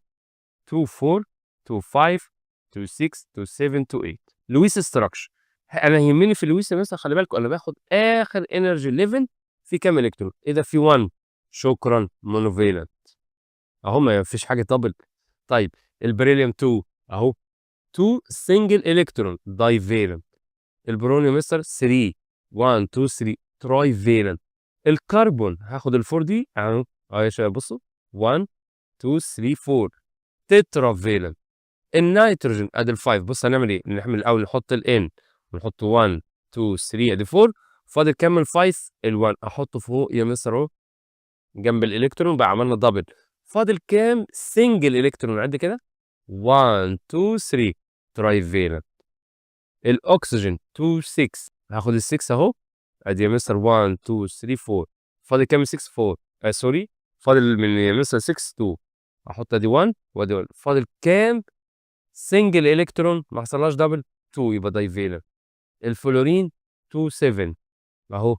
2 4 2 5 2 6 2 7 2 8. لويس ستراكشر. انا يهمني في لويس مثلا خلي بالكم انا باخد اخر انرجي ليفل في كام الكترون. ايه ده؟ في 1. شكرا مونوفالنت اهو ما فيش حاجه دبل. طيب البريليوم 2 اهو 2 سنجل الكترون دايفالنت. البرون يا مستر 3 1 2 3 تراي فالنت. الكربون هاخد الفور دي اهو يا شباب بصوا 1 2 3 4 تترا فالنت. النيتروجين ادي الفايف. بص هنعمل ايه؟ نعمل الاول نحط الان ونحط 1 2 3 ادي 4. فاضل كام الفايف؟ ال1 احطه فوق يا مستر اهو جنب الالكترون بقى عملنا دبل. فاضل كام سنجل الكترون؟ عد كده 1 2 3 تراي فالنت. الاكسجين 2 6 هاخد ال6 اهو ادي يا مستر 1 2 3 4. فاضل كام 6 4 سوري فاضل من يا مستر 6 2 احط ادي 1 وادي 1. فاضل كام سنجل الكترون ما حصلهاش دبل؟ 2 يبقى دايفالنت. الفلورين 2 7 اهو.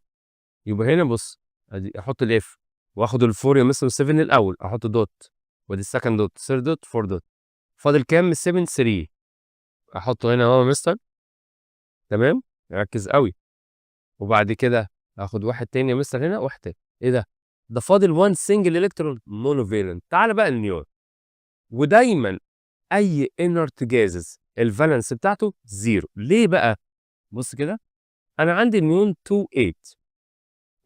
يبقى هنا بص ادي احط الاف واخد الفور يا مستر 7 الاول احط دوت وادي السكند دوت ثيرد دوت فور دوت. فاضل كام 7 3 احطه هنا اهو يا مستر. تمام ركز قوي. وبعد كده اخد واحد تاني يا مستر هنا واحد تاني. ايه ده؟ ده فاضل 1 سنجل الكترون مونوفالنت. تعال بقى النيون. ودايما اي انرت جازز الفالنس بتاعته زيرو. ليه بقى؟ بص كده انا عندي النيون 2 8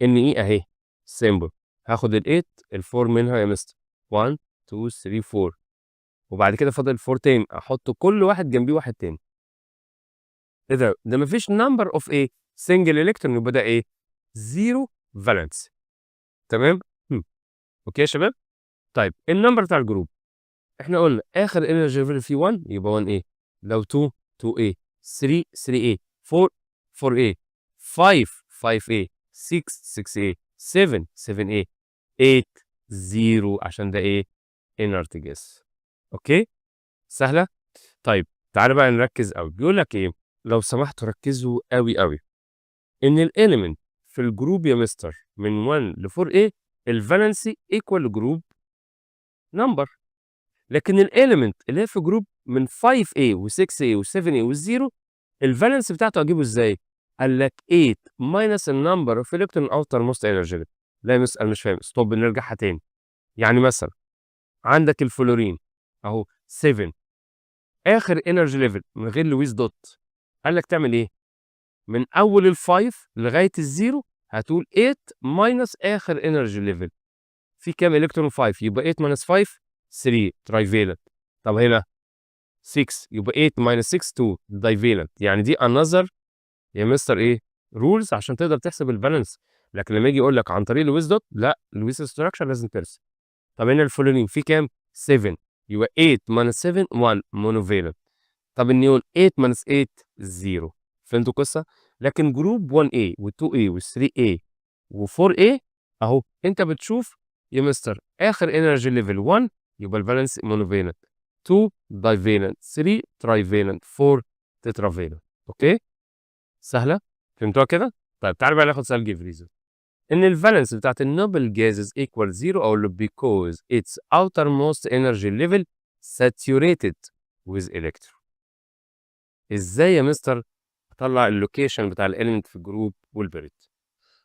ان ايه اهي سيمبل. هاخد ال 8 الفور منها يا مستر 1 2 3 4. وبعد كده فاضل الفور تاني احط كل واحد جنبيه واحد تاني. ايه ده؟ ده مفيش نمبر اوف ايه سنجل الكترون يبقى ده ايه؟ زيرو فالنس. تمام؟ اوكي يا شباب. طيب النمبر بتاع الجروب احنا قلنا اخر انرجي ليفل فيه 1 يبقى 1 ايه، لو 2 2 a 3 3 a 4 4 a 5 5 a 6 6 a 7 7 a 8 0 عشان ده ايه inert gas. اوكي سهله. طيب تعالى بقى نركز قوي. بيقول لك ايه؟ لو سمحتوا ركزوا قوي قوي ان الاليمنت في الجروب يا مستر من 1 ل 4 a الفالنسي ايكوال لجروب نمبر. لكن الاليمنت اللي هي في جروب من 5A و6A و7A وال0 الفالنس بتاعته اجيبه ازاي؟ قال لك 8 ماينس النمبر اوف الكترون اوتر موست انرجي. لا يا مستر مش فاهم. ستوب نرجعها تاني. يعني مثلا عندك الفلورين اهو 7 اخر انرجي ليفل من غير لويس دوت، قال لك تعمل ايه؟ من اول ال5 لغايه الزيرو هتقول 8 ماينس اخر انرجي ليفل. في كام الكترون؟ 5، يبقى 8 ماينس 5 3 ترايفالنت. طب هنا 6، يبقى 8 ماينس 6 2 دايفالنت. يعني دي انذر يا مستر ايه؟ رولز عشان تقدر تحسب الفالنس. لكن لما يجي يقول لك عن طريق لويس دوت، لا، لويس ستراكشر لازم ترسم. طب هنا الفلورين في كام؟ 7، يبقى 8 ماينس 7 1 مونوفالنت. طب النيون 8 ماينس 8 0. فهمتوا القصه؟ لكن جروب 1A و2A و3A و4A اهو انت بتشوف يا مستر اخر انرجي ليفل 1 يبقى الفالنس مونوفالنت، 2 دايفالنت، 3 ترايفالنت، 4 تترافالنت. اوكي؟ سهله؟ فهمتوها كده؟ طيب تعالى بقى ناخد سؤال جيف ريزون. ان الفالنس بتاعت النوبل جازز equal 0 او because its outermost energy level saturated with electron. ازاي يا مستر اطلع اللوكيشن بتاع الاليمنت في الجروب والبريد؟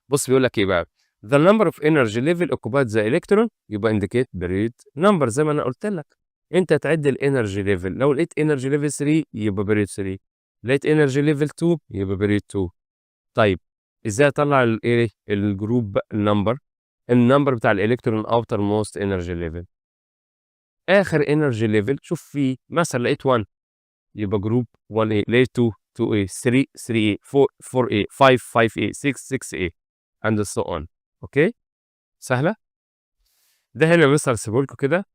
بص بيقول لك ايه بقى؟ the number of energy level occupied the electron يبقى indicate بريد number زي ما انا قلت لك. انت تعد الانرجي ليفل، لو لقيت انرجي ليفل 3 يبقى بريد 3، لقيت انرجي ليفل 2 يبقى بريد 2. طيب ازاي اطلع الايه الجروب النمبر بتاع الالكترون اوتر موست انرجي ليفل؟ اخر انرجي ليفل شوف فيه مثلا لقيت 1 يبقى جروب 1A، لقيت 2 2A، 3 3A، 4 4A، 5 5A، 6 6A and so on. اوكي؟ سهله؟ ده هنا يا مستر هسيبه لكم كده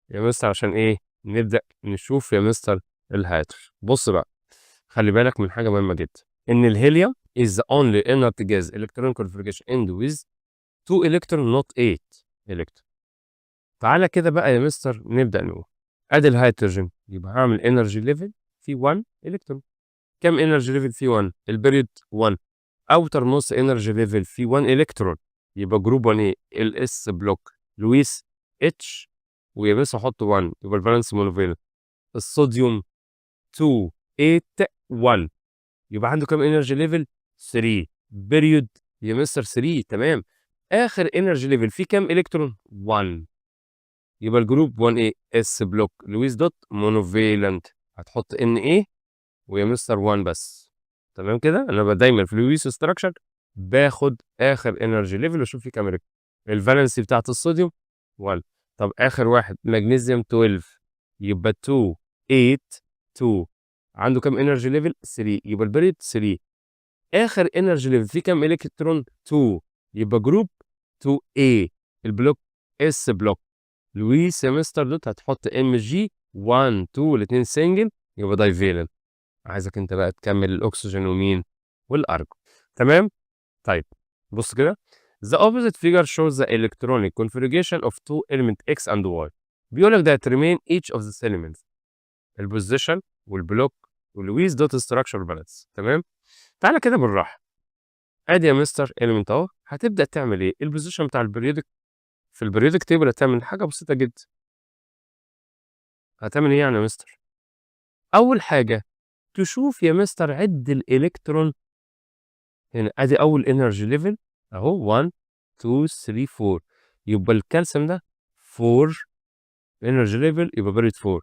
يا مستر عشان ايه؟ نبدا نشوف يا مستر الهاتف. بص بقى، خلي بالك من حاجه مهمه جدا، ان الهيليوم is the only inert gas electron configuration end with 2 electron not 8 electron. تعالى كده بقى يا مستر نبدأ نقول ادي الهيدروجين، يبقى هعمل انرجي ليفل في 1 الكترون. كم انرجي ليفل في 1؟ البريد 1. اوتر موست انرجي ليفل في 1 الكترون يبقى جروب 1 ايه؟ الاس بلوك لويس اتش، ويا مستر احط 1 يبقى الفالنس مونوفالنت. الصوديوم 2 8 1 يبقى عنده كم انرجي ليفل؟ 3. بيريود يا مستر 3 تمام. اخر انرجي ليفل فيه كام الكترون؟ 1. يبقى الجروب 1 ايه؟ اس بلوك لويس دوت مونوفالنت. هتحط ان ايه ويا مستر 1 بس. تمام كده؟ انا بقى دايما في لويس ستراكشر باخد اخر انرجي ليفل واشوف فيه كام الكترون. الفالنسي بتاعت الصوديوم 1. طب اخر واحد مغنيسيوم 12 يبقى 2 8 2. عنده كام انرجي ليفل؟ 3. يبقى البريد 3. اخر انرجي ليفل فيه كام الكترون؟ 2. يبقى جروب 2A. البلوك اس بلوك لويس يا مستر دوت هتحط ام جي 1 2 الاثنين سنجل يبقى دايفالنت. عايزك انت بقى تكمل الاكسجين ومين والارجون. تمام. طيب بص كده، the opposite figure shows the electronic configuration of two element X and Y. بيقول لك that remain each of the elements البوزيشن والبلوك واللويس دوت ستراكشر بالانس. تمام. تعالى كده بالراحه، ادي يا مستر element اهو. هتبدا تعمل ايه؟ البوزيشن بتاع البريودك في البريودك تيبل هتعمل حاجه بسيطه جدا. هتعمل ايه يعني يا مستر؟ اول حاجه تشوف يا مستر عد الالكترون هنا. ادي اول انرجي ليفل اهو 1 2 3 4. يبقى الكالسيوم ده 4 انرجي ليفل يبقى بريد 4.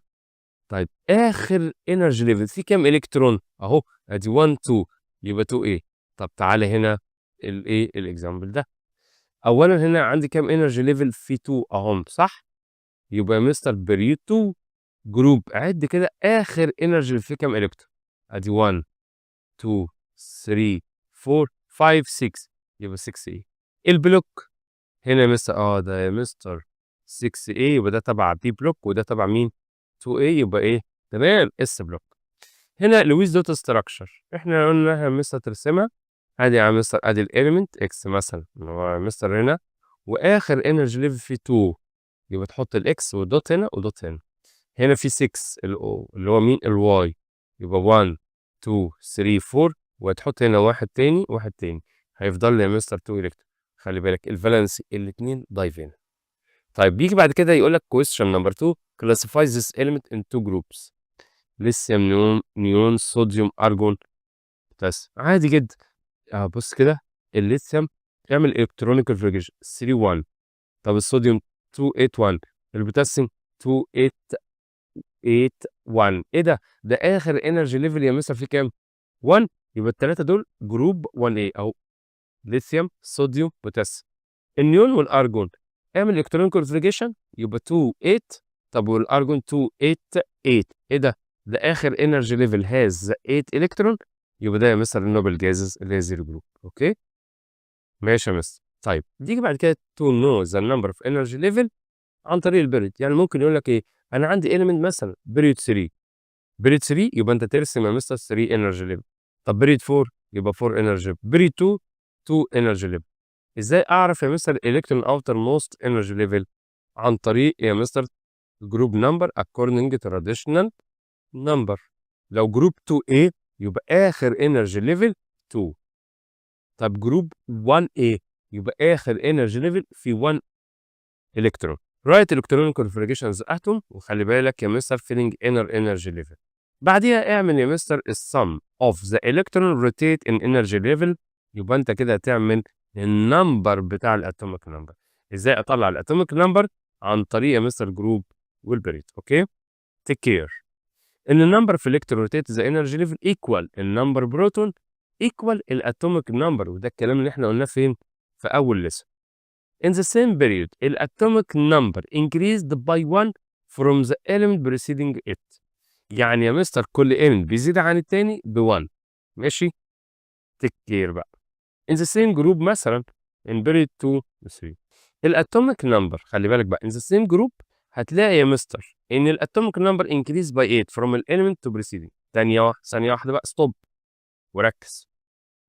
طيب اخر انرجي ليفل فيه كام الكترون؟ اهو ادي 1 2 يبقى 2 ايه. طب تعالى هنا الايه الاكزامبل ده. اولا هنا عندي كام انرجي ليفل؟ في 2 اهم صح؟ يبقى مستر بريود 2 جروب. عد كده اخر انرجي فيه كام الكترون؟ ادي 1 2 3 4 5 6 يبقى 6 ايه. البلوك هنا يا مستر ده يا مستر 6 ايه، يبقى ده تبع بي بلوك وده تبع مين؟ 2 ايه، يبقى ايه؟ تمام اس بلوك. هنا لويس دوت ستراكشر احنا قلنا يا مستر ترسمها. ادي يا مستر ادي الاليمنت اكس مثلا اللي هو يا مستر هنا، واخر انرجي ليفل فيه 2 يبقى تحط الاكس والدوت هنا ودوت هنا. هنا في 6 الاو اللي هو مين؟ الواي. يبقى 1 2 3 4 وهتحط هنا واحد تاني واحد تاني. هيفضل لي يا مستر 2 الكترون. خلي بالك الفالنسي الاثنين ضايفين. طيب بيجي بعد كده يقول لك question number 2 classify this element in two groups. ليثيوم نيون صوديوم ارجون بس عادي جدا. بص كده، الليثيوم يعمل الكترونيك كونفيجريشن 3 1. طب الصوديوم 2 8 1. البوتاسيوم 2 8 8 1. ايه ده اخر انرجي ليفل يا مستر فيه كام؟ 1. يبقى الثلاثه دول جروب 1A اهو، ليثيوم صوديوم بوتاسيوم. النيون والارجون اعمل الكترون كونفيجريشن يبقى 2 8. طب والارجون 2 8 8. ايه ده اخر انرجي ليفل هاز 8 الكترون، يبقى ده يا مستر النوبل جازز اللي هي زيرو جروب. اوكي ماشي يا مستر. طيب تيجي بعد كده تو نو ذا نمبر اوف انرجي ليفل عن طريق البريد. يعني ممكن يقول لك ايه، انا عندي element مثلا بريد 3. بريد 3 يبقى انت ترسم يا مستر 3 انرجي ليفل. طب بريد 4 يبقى 4 انرجي ليفل. بريد 2 2 انرجي ليفل. ازاي اعرف يا مستر الكترون اوتر موست انرجي ليفل؟ عن طريق يا مستر جروب نمبر according traditional number. لو جروب 2A يبقى اخر انرجي ليفل 2. طب جروب 1A يبقى اخر انرجي ليفل في 1 الكترون. رايت الكترون كونفيجريشنز اتوم، وخلي بالك يا مستر فيلينج انر انرجي ليفل. بعديها اعمل يا مستر السم اوف ذا الكترون روتيت ان انرجي ليفل. يبقى انت كده هتعمل النمبر بتاع الاتوميك نمبر. ازاي اطلع الاتوميك نمبر؟ عن طريق يا مستر جروب والبريد. اوكي تيك كير ان النمبر في الكترون روتيت ذا انرجي ليفل ايكوال النمبر بروتون ايكوال الاتوميك نمبر. وده الكلام اللي احنا قلناه فين؟ في اول لسه. In the same period, الatomic number increased by 1 from the element preceding it. يعني يا مستر كل element بيزيد عن التاني ب 1. ماشي؟ تكير بقى. In the same group مثلا in period 2 و 3. الatomic number خلي بالك بقى in the same group هتلاقي يا مستر إن الatomic number increased by 8 from element to preceding. ثانية واحدة بقى ستوب وركز.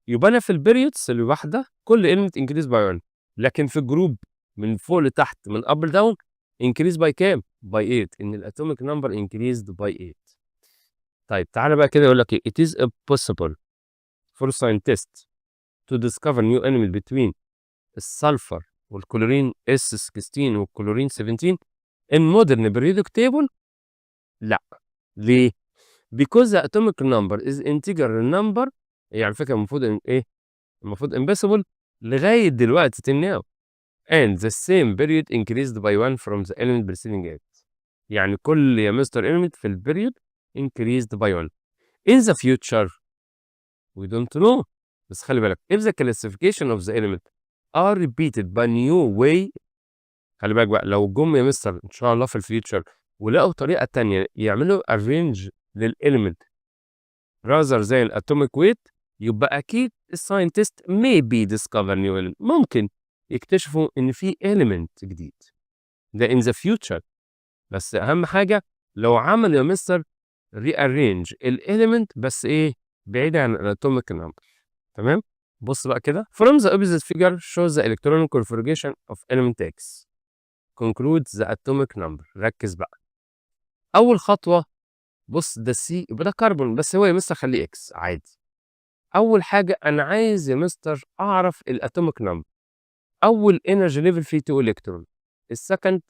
يبقى أنا في البيريودز الواحدة كل element increased by 1. لكن في الجروب من فوق لتحت من اب لداون انكريز باي كام؟ باي 8. ان الاتوميك نمبر انكريزد باي 8. طيب تعالى بقى كده يقول لك ايه it is impossible for scientists to discover new element between السلفر والكلورين S16 والكلورين 17 in modern periodic table. لا ليه؟ because the atomic number is integer number. يعني على فكره المفروض ايه؟ المفروض impossible لغايه دلوقتي till now. And the same period increased by 1 from the element preceding it. يعني كل يا مستر element في البريود increased by 1. In the future we don't know. بس خلي بالك if the classification of the element are repeated by new way. خلي بالك بقى لو جم يا مستر ان شاء الله في الفيوتشر ولقوا طريقة تانية يعملوا arrange للإليمنت rather than atomic weight، يبقى أكيد الساينتست maybe discover new element. ممكن يكتشفوا إن في element جديد. ده in the future. بس أهم حاجة لو عمل يا مستر rearrange الإليمنت بس إيه؟ بعيد عن الأتوميك نمبر. تمام؟ بص بقى كده. From the opposite figure shows the electronic configuration of element X. Concludes the atomic number. ركز بقى. أول خطوة بص ده سي يبقى ده كربون، بس هو يا مستر خليه إكس عادي. أول حاجة أنا عايز يا مستر أعرف الأتوميك نمبر. أول انرجي ليفل فيه 2 إلكترون. السكند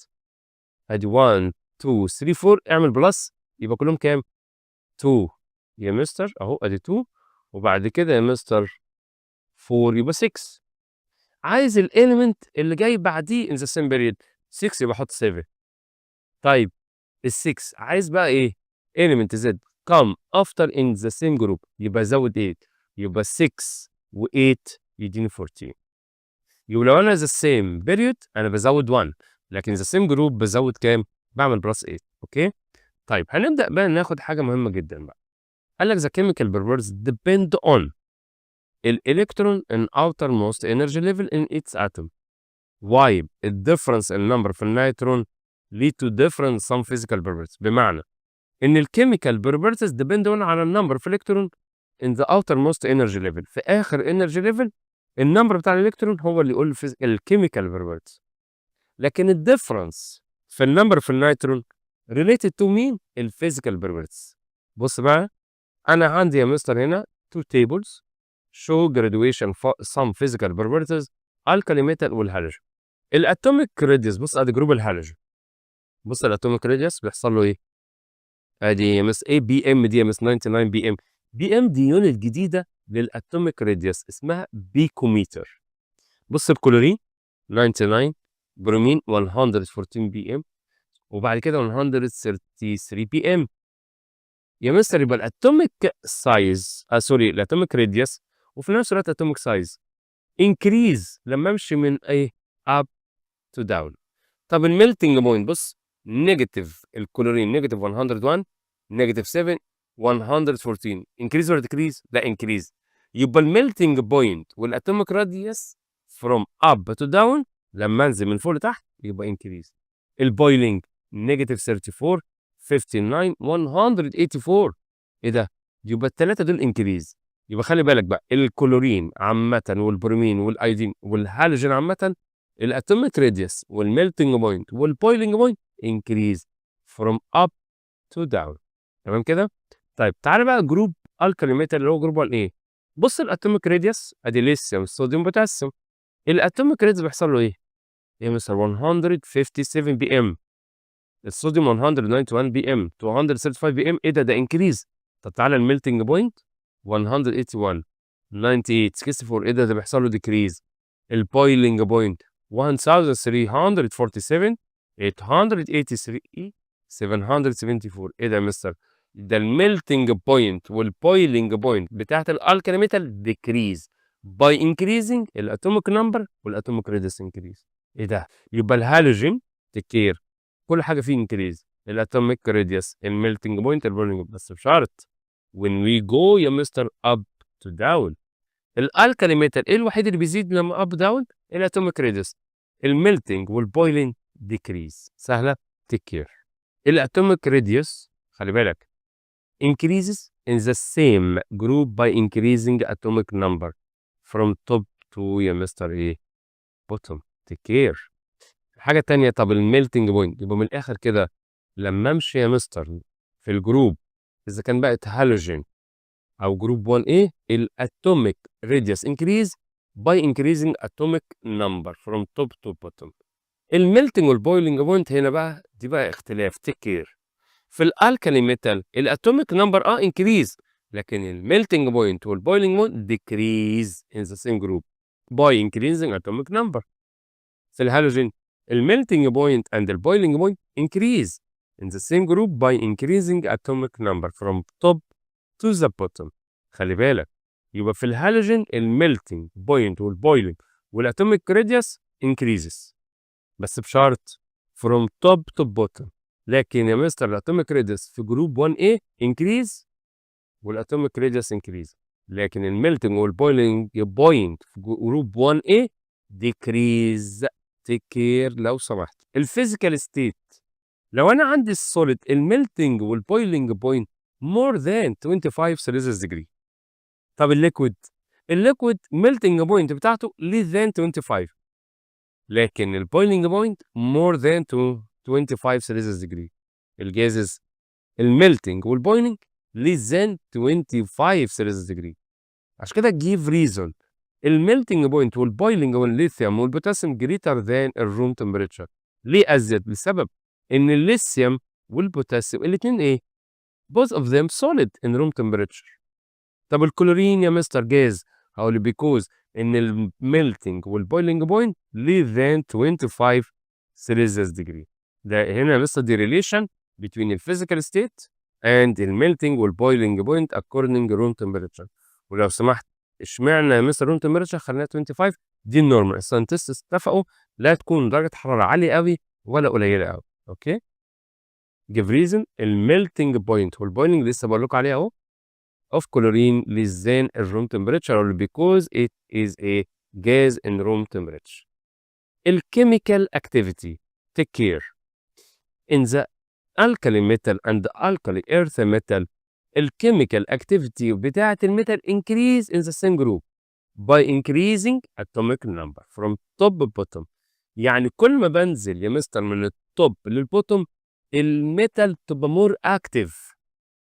أدي 1 2 3 4 اعمل بلس يبقى كلهم كام؟ 2 يا مستر أهو أدي 2. وبعد كده يا مستر 4 يبقى 6. عايز الإليمنت اللي جاي بعديه in the same period 6 يبقى أحط 7. طيب ال 6 عايز بقى إيه؟ element Z come after in the same group يبقى زود 8 يبقى 6 و8 يديني 14. يبقى لو أنا the same period أنا بزود 1، لكن the same group بزود كام؟ بعمل بلس 8. أوكي؟ طيب هنبدأ بقى ناخد حاجة مهمة جدا بقى. قال لك the chemical properties depend on الإلكترون in outermost energy level in its atom. Why the difference in number في النيترون lead to different some physical properties. بمعنى إن الchemical properties depend on على النمبر في الإلكترون in the outermost energy level. في آخر energy level النمبر بتاع الإلكترون هو اللي يقول الchemical properties. لكن الديفرنس في النمبر في النيترون related to مين؟ الفيزيكال properties. بص بقى أنا عندي يا مستر هنا two tables show graduation for some physical properties alkali metal والهالوجين. الاتوميك راديوس بص ادي جروب الهالوجين. بص الاتوميك راديوس بيحصل له ايه؟ ادي مس اي بي ام دي مس 99 بي ام. بي ام دي يونت جديده للاتوميك راديوس اسمها بيكوميتر. بص الكلورين 99، برومين 114 بي ام، وبعد كده 133 بي ام. يا مستر يبقى الاتوميك سايز سوري الاتوميك راديوس وفي نفس الوقت اتوميك سايز انكريز لما امشي من ايه اب تو داون. طب الميلتنج بوينت بص نيجاتيف الكلورين نيجاتيف 101 نيجاتيف 7 114 انكريز ولا ديكريز؟ لا انكريز. يبقى الميلتنج بوينت والاتوميك راديوس فروم اب تو داون لما انزل من فوق لتحت يبقى انكريز. البويلنج نيجاتيف 34 59 184 ايه ده؟ يبقى الثلاثه دول انكريز. يبقى خلي بالك بقى الكلورين عامه والبرومين والايودين والهالوجين عامه الاتوميك راديوس والميلتنج بوينت والبويلنج بوينت انكريز فروم اب تو داون. تمام كده؟ طيب تعالى بقى جروب الكالي ميتال اللي هو جروب 1 ايه. بص الاتوميك راديوس ادي ليثيوم صوديوم بوتاسيوم. الاتوميك راديوس بيحصل له ايه؟ ايه مثلا 157 بي ام، الصوديوم 191 بي ام 235 بي ام. ايه ده انكريز. طب تعالى الميلتنج بوينت 181 98 64 ايه ده بيحصل له ديكريز. البويلنج بوينت 1347 883 774 ايه ده يا مستر؟ ده الميلتنج بوينت والبويلنج بوينت بتاعت الالكالي ميتال ديكريز باي انكريزنج الاتوميك نمبر والاتوميك راديوس انكريز. ايه ده؟ يبقى الهالوجين تكير كل حاجه فيه انكريز الاتوميك راديوس الميلتنج بوينت البويلنج بس بشرط when we go يا مستر up to down. الالكالي ميتال ايه الوحيد اللي بيزيد لما اب داون؟ الاتوميك راديوس. الميلتنج والبويلنج ديكريز. سهله تيك كير. الاتوميك راديوس خلي بالك increases in the same group by increasing atomic number from top to يا مستر ايه bottom. تيك كير. حاجه تانية طب الميلتنج بوينت يبقى من الاخر كده لما امشي يا مستر في الجروب اذا كان بقت هالوجين او جروب 1A الاتوميك radius increase by increasing atomic number from top to bottom. الميلتنج والبويلنج بوينت هنا بقى دي بقى اختلاف تيك كير. في الالكالي ميتال الاتوميك نمبر انكريز لكن الميلتنج بوينت والبويلنج بوينت ديكريز in the same group by increasing atomic number. في الهالوجين الميلتنج بوينت and the boiling point increase in the same group by increasing atomic number from top to the bottom. خلي بالك يبقى في الهالوجين الميلتنج بوينت والبويلنج والاتوميك راديوس increases بس بشرط from top to bottom. لكن يا مستر الاتوميك راديوس في جروب 1A increase والاتوميك راديوس increase لكن الميلتنج والبويلنج بوينت في جروب 1A decrease. تيك كير لو سمحت. الفيزيكال ستيت لو انا عندي السوليد الميلتنج والبويلنج بوينت more than 25 سيلسيوس ديجري. طب الليكويد ميلتنج بوينت بتاعته less than 25 لكن البويلنج بوينت more than 25 سيلسيوس ديجري. الجازز الميلتنج والبويلنج less than 25 سيلسيوس ديجري. عشان كده جيف ريزون الميلتنج بوينت والبويلنج والليثيوم والبوتاسيوم جريتر ذان الروم تمبريتشر. ليه ازيد؟ بسبب ان الليثيوم والبوتاسيوم الاثنين ايه؟ both of them solid in room temperature. طب الكلورين يا مستر جاز هقول لي بيكوز ان الميلتنج والبويلنج بوينت less than 25 سيلسيوس ديجري. ده هنا يا مستر دي ريليشن between الفيزيكال ستيت and الميلتنج والبويلنج بوينت according room temperature. ولو سمحت اشمعنى يا مستر روم تمبريتشر خلينا 25؟ دي النورمال. الساينتست اتفقوا لا تكون درجه حراره عاليه قوي ولا قليله قوي. اوكي جيف ريزن الميلتنج بوينت والبويلنج لسه بقول لكم عليها اهو of chlorine less than room temperature or because it is a gas in room temperature. الchemical activity take care in the alkali metal and alkali earth metal. الchemical activity بتاعة الميتال increase in the same group by increasing atomic number from top to bottom. يعني كل ما بنزل يا مستر من التوب للبوتوم الميتال تبقى مور اكتف.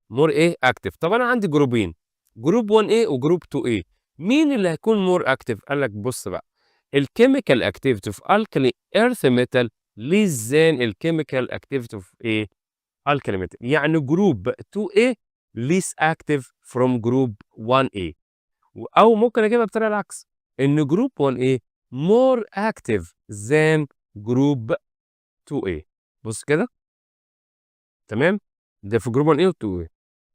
مور ايه اكتف. طب انا عندي جروبين جروب 1A وجروب 2A مين اللي هيكون مور اكتف؟ قال لك بص بقى الكيميكال اكتيفيتي في الكالي ايرث ميتال less than الكيميكال اكتيفيتي في ايه الكالي ميتال. يعني جروب 2A less active from جروب 1A. او ممكن اجيبها بطريقه العكس ان جروب 1A more active than جروب 2A. بص كده تمام ده في جروب 1A و 2A.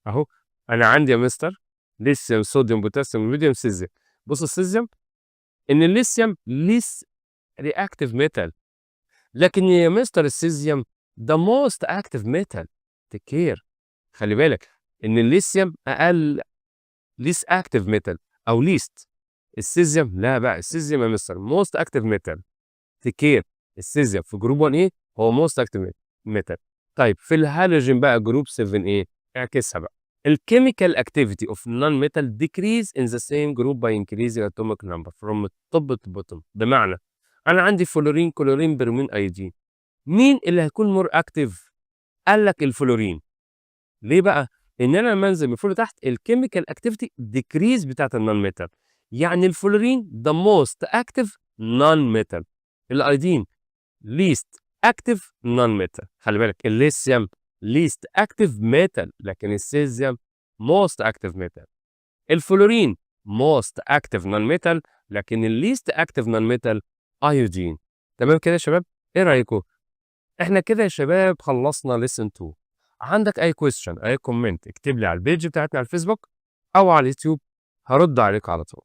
أهو أنا عندي يا مستر ليثيوم، صوديوم، بوتاسيوم، روديوم، سيزيوم. بُص السيزيوم إن الليثيوم less reactive metal، لكن يا مستر السيزيوم the most active metal. take care. خلّي بالك إن الليثيوم أقل less active metal أو least. السيزيوم لا بقى، السيزيوم يا مستر most active metal. take care. السيزيوم في جروب 1A هو most active metal. طيب في الهالوجين بقى جروب 7A اعكسها بقى. الchemical activity of non-metal decrease in the same group by increasing atomic number from top to bottom. بمعنى أنا عندي فلورين، كلورين، برمين، أيودين. مين اللي هيكون more active؟ قال لك الفلورين. ليه بقى؟ إن أنا لمّا أنزل من فوق لتحت الchemical activity decrease بتاعة الnon-metal. يعني الفلورين the most active non-metal. الأيودين least active non-metal. خلّي بالك الليثيوم least active metal، لكن السيزيوم most active metal. الفلورين most active non-metal، لكن الleast active non-metal أيودين. تمام كده يا شباب؟ إيه رأيكم؟ إحنا كده يا شباب خلّصنا lesson 2. عندك أي question أي comment اكتب لي على الpage بتاعتنا على الفيسبوك أو على اليوتيوب، هارُد عليك على طول.